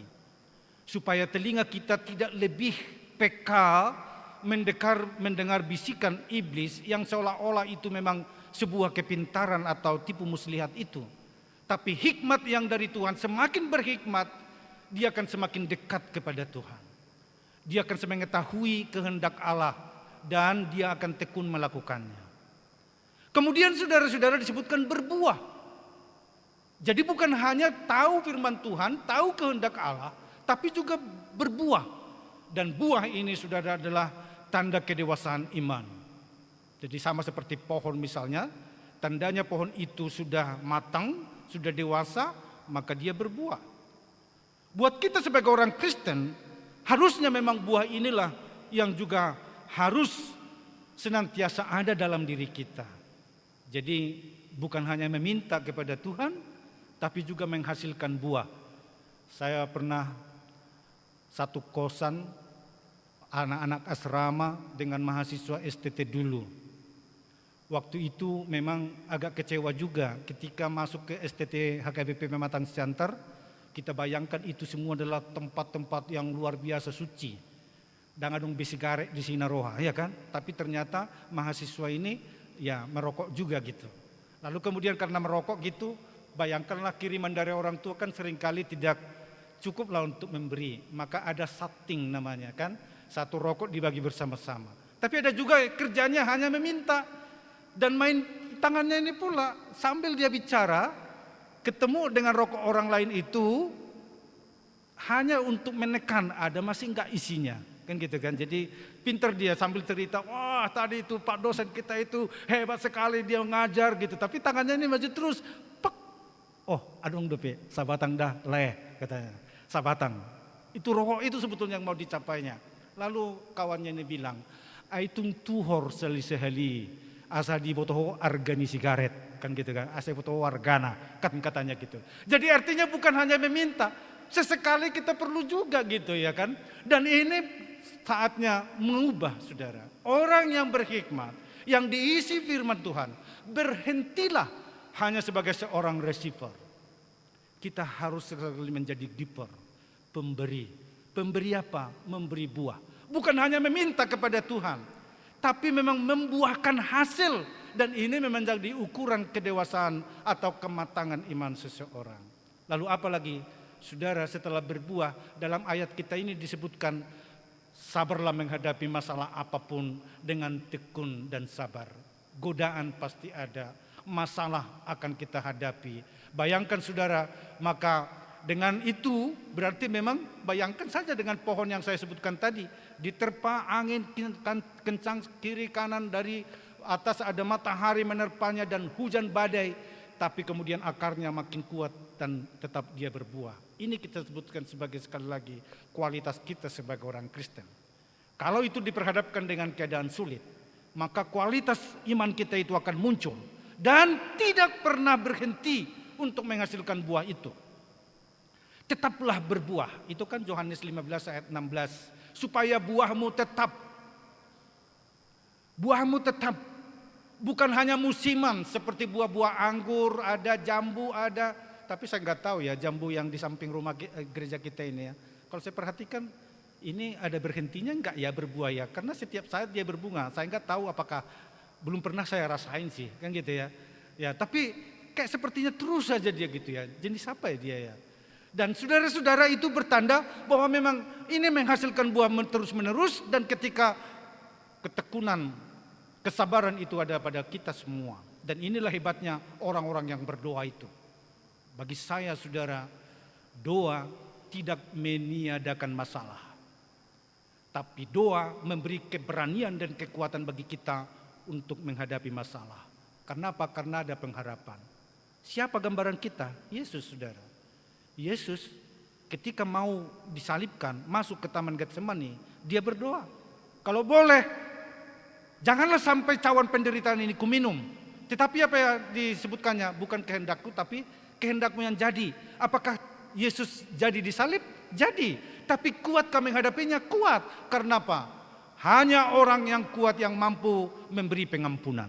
Supaya telinga kita tidak lebih peka mendengar bisikan iblis yang seolah-olah itu memang sebuah kepintaran atau tipu muslihat itu. Tapi hikmat yang dari Tuhan, semakin berhikmat, dia akan semakin dekat kepada Tuhan. Dia akan mengetahui kehendak Allah dan dia akan tekun melakukannya. Kemudian saudara-saudara disebutkan berbuah. Jadi bukan hanya tahu firman Tuhan, tahu kehendak Allah, tapi juga berbuah. Dan buah ini saudara adalah tanda kedewasaan iman. Jadi sama seperti pohon misalnya, tandanya pohon itu sudah matang, sudah dewasa, maka dia berbuah. Buat kita sebagai orang Kristen, harusnya memang buah inilah yang juga harus senantiasa ada dalam diri kita. Jadi bukan hanya meminta kepada Tuhan, tapi juga menghasilkan buah. Saya pernah satu kosan anak-anak asrama dengan mahasiswa STT dulu. Waktu itu memang agak kecewa juga ketika masuk ke STT HKBP Pematang Siantar. Kita bayangkan itu semua adalah tempat-tempat yang luar biasa suci. Dan adung bisigare di Sinaroha, ya kan? Tapi ternyata mahasiswa ini ya merokok juga gitu. Lalu kemudian karena merokok gitu, bayangkanlah kiriman dari orang tua kan seringkali tidak cukuplah untuk memberi. Maka ada satting namanya kan, satu rokok dibagi bersama-sama. Tapi ada juga kerjanya hanya meminta dan main tangannya ini pula sambil dia bicara, ketemu dengan rokok orang lain itu hanya untuk menekan ada masih enggak isinya. Kan gitu kan, jadi pinter dia sambil cerita, wah tadi itu Pak dosen kita itu hebat sekali dia ngajar gitu. Tapi tangannya ini maju terus, pek. Oh adung dope, sabatang dah leh katanya, sabatang. Itu rokok itu sebetulnya yang mau dicapainya. Lalu kawannya ini bilang, aitung tuhor selisehali, asa di botoho argani sigaret. Kan gitu kan, asa botoho wargana, kan katanya gitu. Jadi artinya bukan hanya meminta, sesekali kita perlu juga gitu ya kan. Dan ini saatnya mengubah saudara. Orang yang berhikmat, yang diisi firman Tuhan, berhentilah hanya sebagai seorang receiver. Kita harus sekali menjadi giver, pemberi. Pemberi apa? Memberi buah. Bukan hanya meminta kepada Tuhan, tapi memang membuahkan hasil. Dan ini memang menjadi ukuran kedewasaan atau kematangan iman seseorang. Lalu apalagi saudara setelah berbuah, dalam ayat kita ini disebutkan, sabarlah menghadapi masalah apapun dengan tekun dan sabar. Godaan pasti ada, masalah akan kita hadapi. Bayangkan saudara, maka dengan itu berarti memang bayangkan saja dengan pohon yang saya sebutkan tadi. Diterpa angin kencang kiri kanan, dari atas ada matahari menerpanya dan hujan badai. Tapi kemudian akarnya makin kuat dan tetap dia berbuah. Ini kita sebutkan sebagai sekali lagi kualitas kita sebagai orang Kristen. Kalau itu diperhadapkan dengan keadaan sulit, maka kualitas iman kita itu akan muncul. Dan tidak pernah berhenti untuk menghasilkan buah itu. Tetaplah berbuah. Itu kan Yohanes 15 ayat 16. Supaya buahmu tetap. Buahmu tetap. Bukan hanya musiman seperti buah-buah anggur, ada jambu, ada. Tapi saya nggak tahu ya jambu yang di samping rumah gereja kita ini ya. Kalau saya perhatikan ini ada berhentinya enggak ya berbuah ya. Karena setiap saat dia berbunga. Saya nggak tahu apakah, belum pernah saya rasain sih kan gitu ya. Ya tapi kayak sepertinya terus saja dia gitu ya. Jenis apa ya dia ya. Dan saudara-saudara itu bertanda bahwa memang ini menghasilkan buah terus-menerus, dan ketika ketekunan, kesabaran itu ada pada kita semua. Dan inilah hebatnya orang-orang yang berdoa itu. Bagi saya, saudara, doa tidak meniadakan masalah. Tapi doa memberi keberanian dan kekuatan bagi kita untuk menghadapi masalah. Kenapa? Karena ada pengharapan. Siapa gambaran kita? Yesus, saudara. Yesus ketika mau disalibkan, masuk ke Taman Getsemani, dia berdoa, kalau boleh, janganlah sampai cawan penderitaan ini kuminum. Tetapi apa yang disebutkannya? Bukan kehendakku, tapi kehendakmu yang jadi. Apakah Yesus jadi disalib? Jadi. Tapi kuatkah menghadapinya? Kuat. Karena apa? Hanya orang yang kuat yang mampu memberi pengampunan.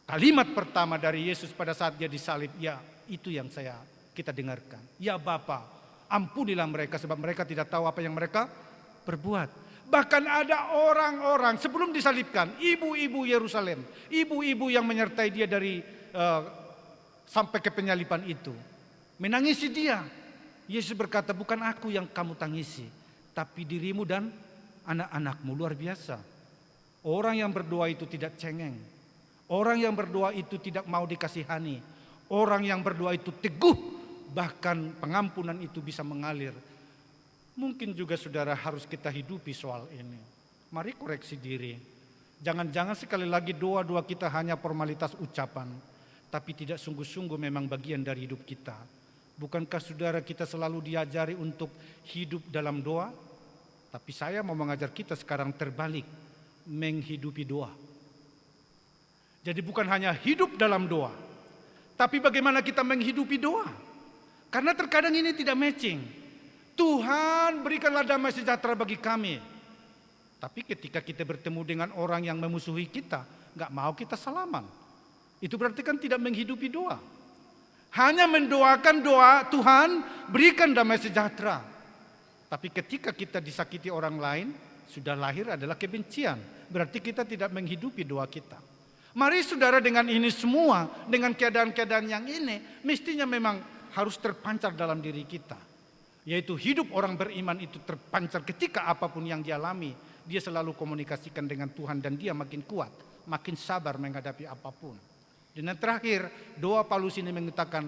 Kalimat pertama dari Yesus pada saat dia disalib, ya itu yang kita dengarkan. Ya Bapa, ampunilah mereka sebab mereka tidak tahu apa yang mereka perbuat. Bahkan ada orang-orang sebelum disalibkan, ibu-ibu Yerusalem, ibu-ibu yang menyertai dia dari sampai ke penyaliban itu, menangisi dia. Yesus berkata, bukan aku yang kamu tangisi, tapi dirimu dan anak-anakmu. Luar biasa. Orang yang berdoa itu tidak cengeng. Orang yang berdoa itu tidak mau dikasihani. Orang yang berdoa itu teguh. Bahkan pengampunan itu bisa mengalir. Mungkin juga saudara harus kita hidupi soal ini. Mari koreksi diri. Jangan-jangan sekali lagi doa-doa kita hanya formalitas ucapan, tapi tidak sungguh-sungguh memang bagian dari hidup kita. Bukankah saudara kita selalu diajari untuk hidup dalam doa? Tapi saya mau mengajar kita sekarang terbalik, menghidupi doa. Jadi bukan hanya hidup dalam doa, tapi bagaimana kita menghidupi doa. Karena terkadang ini tidak matching. Tuhan berikanlah damai sejahtera bagi kami. Tapi ketika kita bertemu dengan orang yang memusuhi kita, gak mau kita salaman. Itu berarti kan tidak menghidupi doa. Hanya mendoakan doa, Tuhan berikan damai sejahtera. Tapi ketika kita disakiti orang lain, sudah lahir adalah kebencian. Berarti kita tidak menghidupi doa kita. Mari saudara, dengan ini semua, dengan keadaan-keadaan yang ini, mestinya memang harus terpancar dalam diri kita. Yaitu hidup orang beriman itu terpancar ketika apapun yang dialami, dia selalu komunikasikan dengan Tuhan dan dia makin kuat, makin sabar menghadapi apapun. Dan yang terakhir, doa Paulus ini mengatakan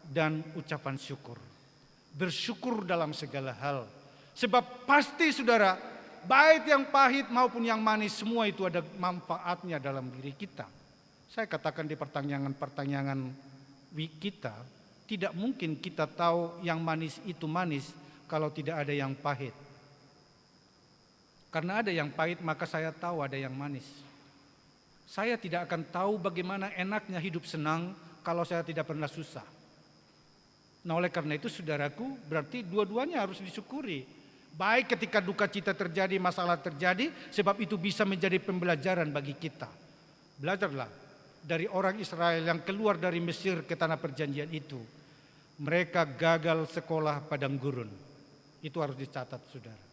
dan ucapan syukur. Bersyukur dalam segala hal. Sebab pasti saudara, baik yang pahit maupun yang manis, semua itu ada manfaatnya dalam diri kita. Saya katakan di pertanyaan kita, tidak mungkin kita tahu yang manis itu manis kalau tidak ada yang pahit. Karena ada yang pahit maka saya tahu ada yang manis. Saya tidak akan tahu bagaimana enaknya hidup senang kalau saya tidak pernah susah. Nah, oleh karena itu saudaraku, berarti dua-duanya harus disyukuri. Baik ketika duka cita terjadi, masalah terjadi, sebab itu bisa menjadi pembelajaran bagi kita. Belajarlah dari orang Israel yang keluar dari Mesir ke tanah perjanjian itu. Mereka gagal sekolah padang gurun. Itu harus dicatat saudara.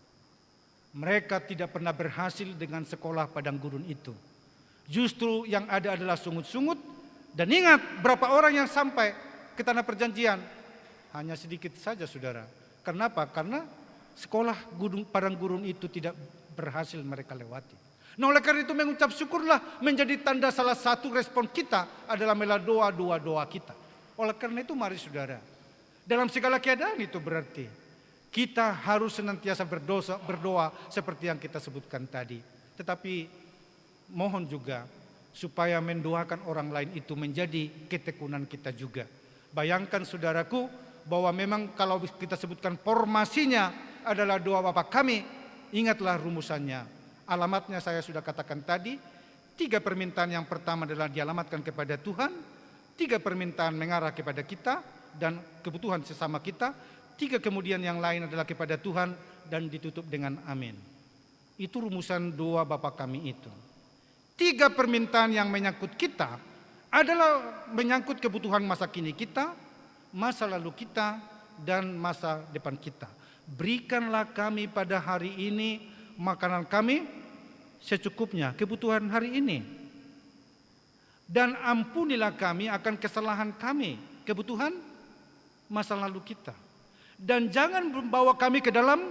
Mereka tidak pernah berhasil dengan sekolah padang gurun itu. Justru yang ada adalah sungut-sungut. Dan ingat berapa orang yang sampai ke tanah perjanjian? Hanya sedikit saja saudara. Kenapa? Karena sekolah padang gurun itu tidak berhasil mereka lewati. Nah, oleh karena itu mengucap syukurlah menjadi tanda salah satu respon kita adalah melalui doa-doa kita. Oleh karena itu mari saudara, dalam segala keadaan itu berarti kita harus senantiasa berdoa seperti yang kita sebutkan tadi. Tetapi mohon juga supaya mendoakan orang lain itu menjadi ketekunan kita juga. Bayangkan saudaraku bahwa memang kalau kita sebutkan formasinya adalah doa Bapa kami, ingatlah rumusannya. Alamatnya saya sudah katakan tadi, 3 permintaan yang pertama adalah dialamatkan kepada Tuhan, 3 permintaan mengarah kepada kita dan kebutuhan sesama kita, 3 kemudian yang lain adalah kepada Tuhan dan ditutup dengan amin. Itu rumusan doa Bapa kami itu. 3 permintaan yang menyangkut kita adalah menyangkut kebutuhan masa kini kita, masa lalu kita, dan masa depan kita. Berikanlah kami pada hari ini makanan kami secukupnya, kebutuhan hari ini. Dan ampunilah kami akan kesalahan kami, kebutuhan masa lalu kita. Dan jangan membawa kami ke dalam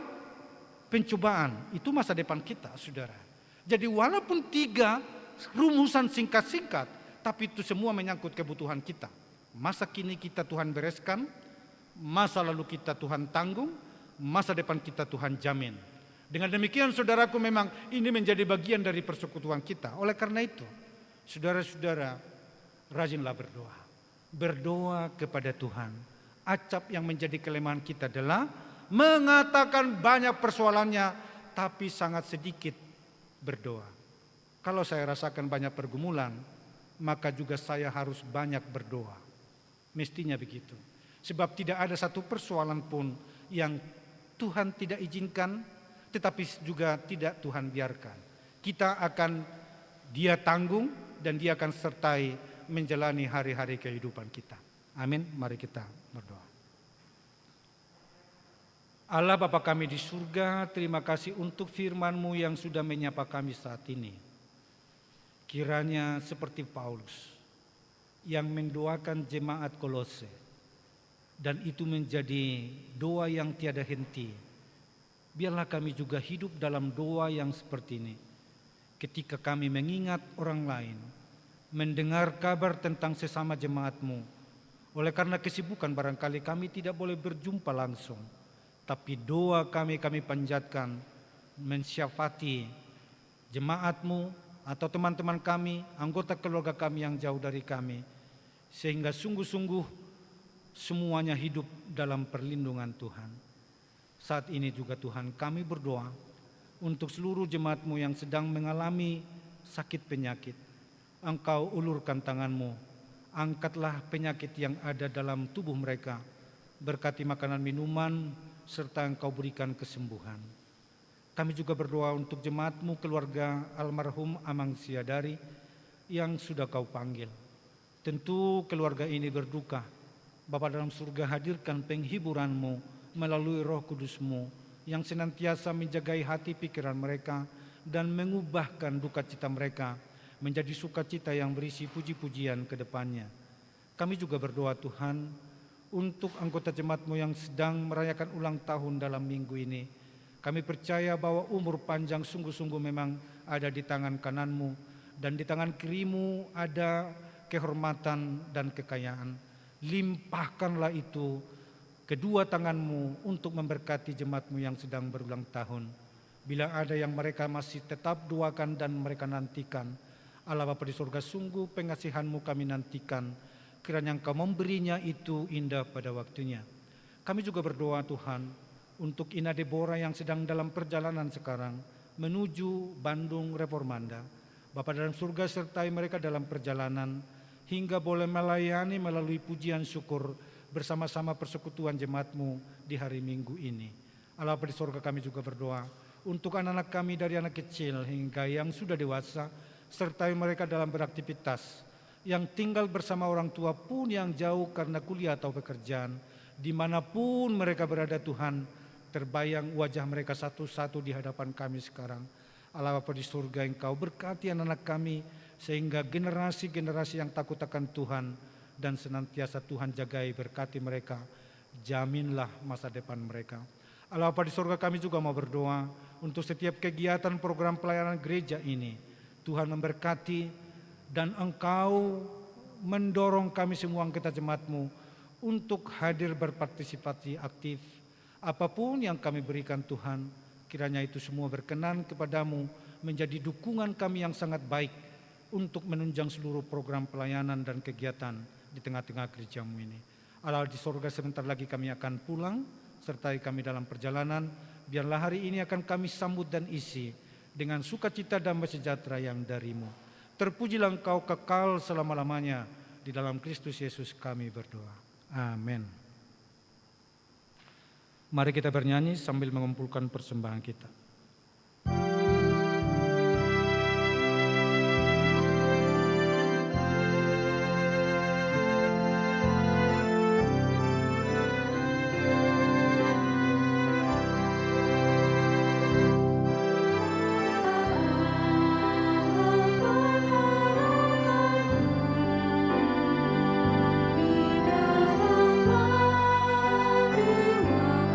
pencobaan. Itu masa depan kita, saudara. Jadi walaupun 3 rumusan singkat-singkat, tapi itu semua menyangkut kebutuhan kita. Masa kini kita Tuhan bereskan, masa lalu kita Tuhan tanggung, masa depan kita Tuhan jamin. Dengan demikian saudaraku, memang ini menjadi bagian dari persekutuan kita. Oleh karena itu, saudara-saudara, rajinlah berdoa. Berdoa kepada Tuhan. Acap yang menjadi kelemahan kita adalah mengatakan banyak persoalannya, tapi sangat sedikit berdoa. Kalau saya rasakan banyak pergumulan, maka juga saya harus banyak berdoa. Mestinya begitu. Sebab tidak ada satu persoalan pun yang Tuhan tidak izinkan, tetapi juga tidak Tuhan biarkan. Dia tanggung dan Dia akan sertai menjalani hari-hari kehidupan kita. Amin. Mari kita berdoa. Allah Bapa kami di surga, terima kasih untuk firman-Mu yang sudah menyapa kami saat ini. Kiranya seperti Paulus yang mendoakan jemaat Kolose, dan itu menjadi doa yang tiada henti. Biarlah kami juga hidup dalam doa yang seperti ini. Ketika kami mengingat orang lain, mendengar kabar tentang sesama jemaat-Mu. Oleh karena kesibukan barangkali kami tidak boleh berjumpa langsung. Tapi doa kami panjatkan mensyafati jemaat-Mu atau teman-teman kami, anggota keluarga kami yang jauh dari kami. Sehingga sungguh-sungguh semuanya hidup dalam perlindungan Tuhan. Saat ini juga Tuhan kami berdoa untuk seluruh jemaat-Mu yang sedang mengalami sakit penyakit. Engkau ulurkan tangan-Mu, angkatlah penyakit yang ada dalam tubuh mereka. Berkati makanan minuman, serta Engkau berikan kesembuhan. Kami juga berdoa untuk jemaat-Mu keluarga almarhum Amang Siadari yang sudah Kau panggil. Tentu keluarga ini berduka. Bapa dalam surga, hadirkan penghiburan-Mu melalui Roh Kudus-Mu yang senantiasa menjagai hati pikiran mereka dan mengubahkan duka cita mereka menjadi sukacita yang berisi puji-pujian ke depannya. Kami juga berdoa Tuhan untuk anggota jemaat-Mu yang sedang merayakan ulang tahun dalam minggu ini. Kami percaya bahwa umur panjang sungguh-sungguh memang ada di tangan kanan-Mu, dan di tangan kiri-Mu ada kehormatan dan kekayaan. Limpahkanlah itu kedua tangan-Mu untuk memberkati jemaat-Mu yang sedang berulang tahun. Bila ada yang mereka masih tetap doakan dan mereka nantikan, Allah Bapa di surga, sungguh pengasihan-Mu kami nantikan. Kiranya Engkau memberinya itu indah pada waktunya. Kami juga berdoa Tuhan untuk Ina Deborah yang sedang dalam perjalanan sekarang menuju Bandung Reformanda. Bapa dalam surga, sertai mereka dalam perjalanan hingga boleh melayani melalui pujian syukur bersama-sama persekutuan jemaat-Mu di hari Minggu ini. Allah Bapa di surga, kami juga berdoa untuk anak-anak kami dari anak kecil hingga yang sudah dewasa, sertai mereka dalam beraktivitas, yang tinggal bersama orang tua pun yang jauh karena kuliah atau pekerjaan. Dimanapun mereka berada Tuhan, terbayang wajah mereka satu-satu di hadapan kami sekarang. Allah Bapa di surga, Engkau berkati anak-anak kami, sehingga generasi-generasi yang takut akan Tuhan dan senantiasa Tuhan jagai, berkati mereka, jaminlah masa depan mereka. Allah Bapa di surga, kami juga mau berdoa untuk setiap kegiatan program pelayanan gereja ini. Tuhan memberkati dan Engkau mendorong kami semua anggota jemaat-Mu untuk hadir berpartisipasi aktif. Apapun yang kami berikan Tuhan, kiranya itu semua berkenan kepadamu, menjadi dukungan kami yang sangat baik untuk menunjang seluruh program pelayanan dan kegiatan di tengah-tengah gereja-Mu ini. Allah di surga, sebentar lagi kami akan pulang, sertai kami dalam perjalanan. Biarlah hari ini akan kami sambut dan isi dengan sukacita damai sejahtera yang dari-Mu. Terpujilah Engkau kekal selama-lamanya. Di dalam Kristus Yesus kami berdoa. Amin. Mari kita bernyanyi sambil mengumpulkan persembahan kita. Di darat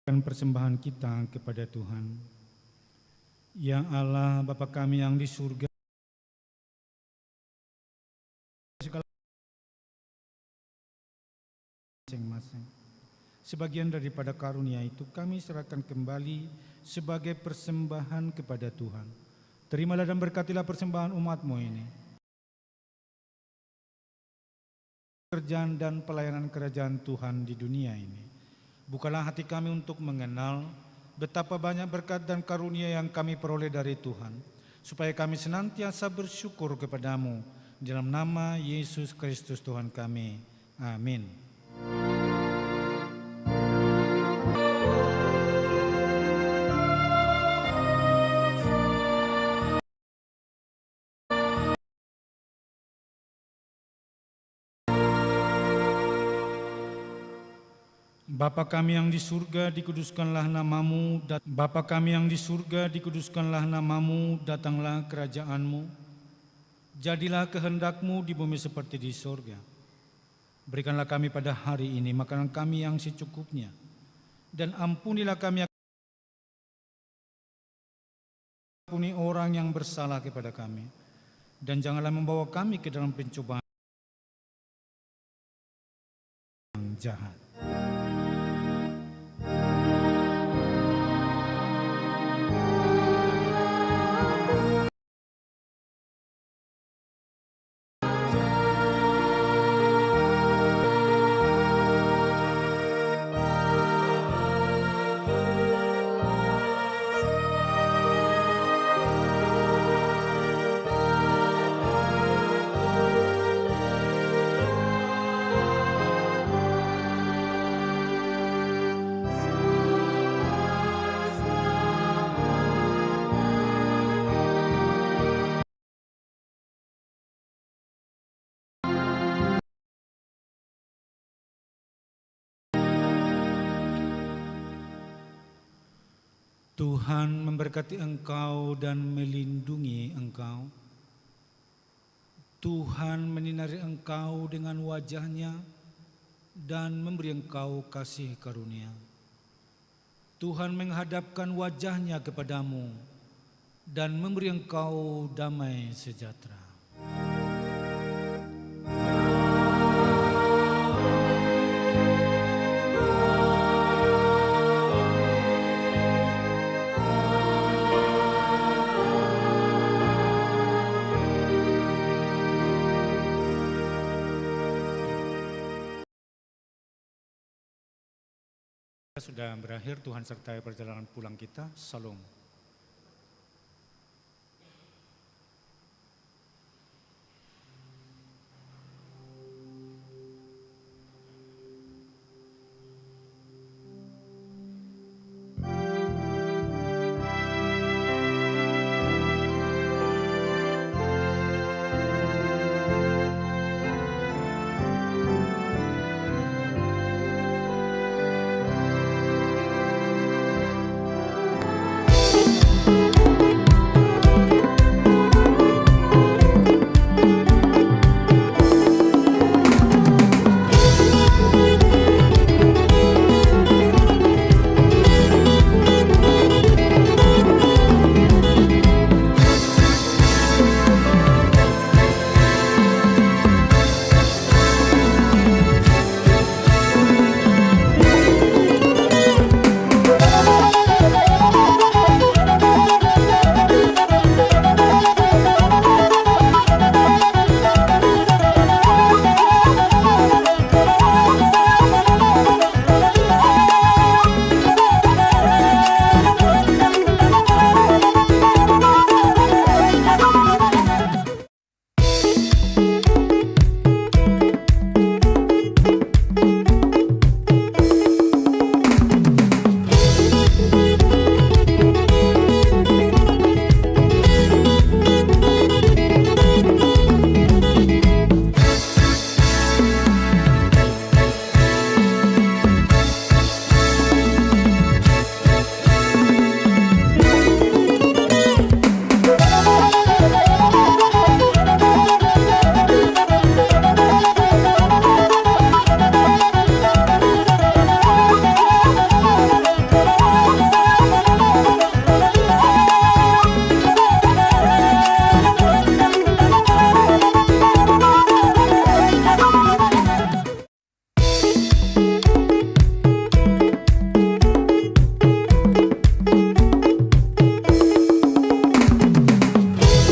Persembahan kita kepada Tuhan. Ya Allah, Bapa kami yang di surga, segala masing-masing. Sebagian daripada karunia itu kami serahkan kembali sebagai persembahan kepada Tuhan. Terimalah dan berkatilah persembahan umat-Mu ini. Pekerjaan dan pelayanan kerajaan Tuhan di dunia ini. Bukalah hati kami untuk mengenal betapa banyak berkat dan karunia yang kami peroleh dari Tuhan, supaya kami senantiasa bersyukur kepadamu. Dalam nama Yesus Kristus Tuhan kami. Amin. Bapa kami yang di surga, dikuduskanlah namamu. Bapa kami yang di surga, dikuduskanlah namamu. Datanglah kerajaan-Mu. Jadilah kehendak-Mu di bumi seperti di surga. Berikanlah kami pada hari ini makanan kami yang secukupnya. Dan ampunilah kami ampuni orang yang bersalah kepada kami. Dan janganlah membawa kami ke dalam pencobaan yang jahat. Tuhan memberkati engkau dan melindungi engkau. Tuhan menyinari engkau dengan wajah-Nya dan memberi engkau kasih karunia. Tuhan menghadapkan wajah-Nya kepadamu dan memberi engkau damai sejahtera. Sudah berakhir, Tuhan sertai perjalanan pulang kita. Salam.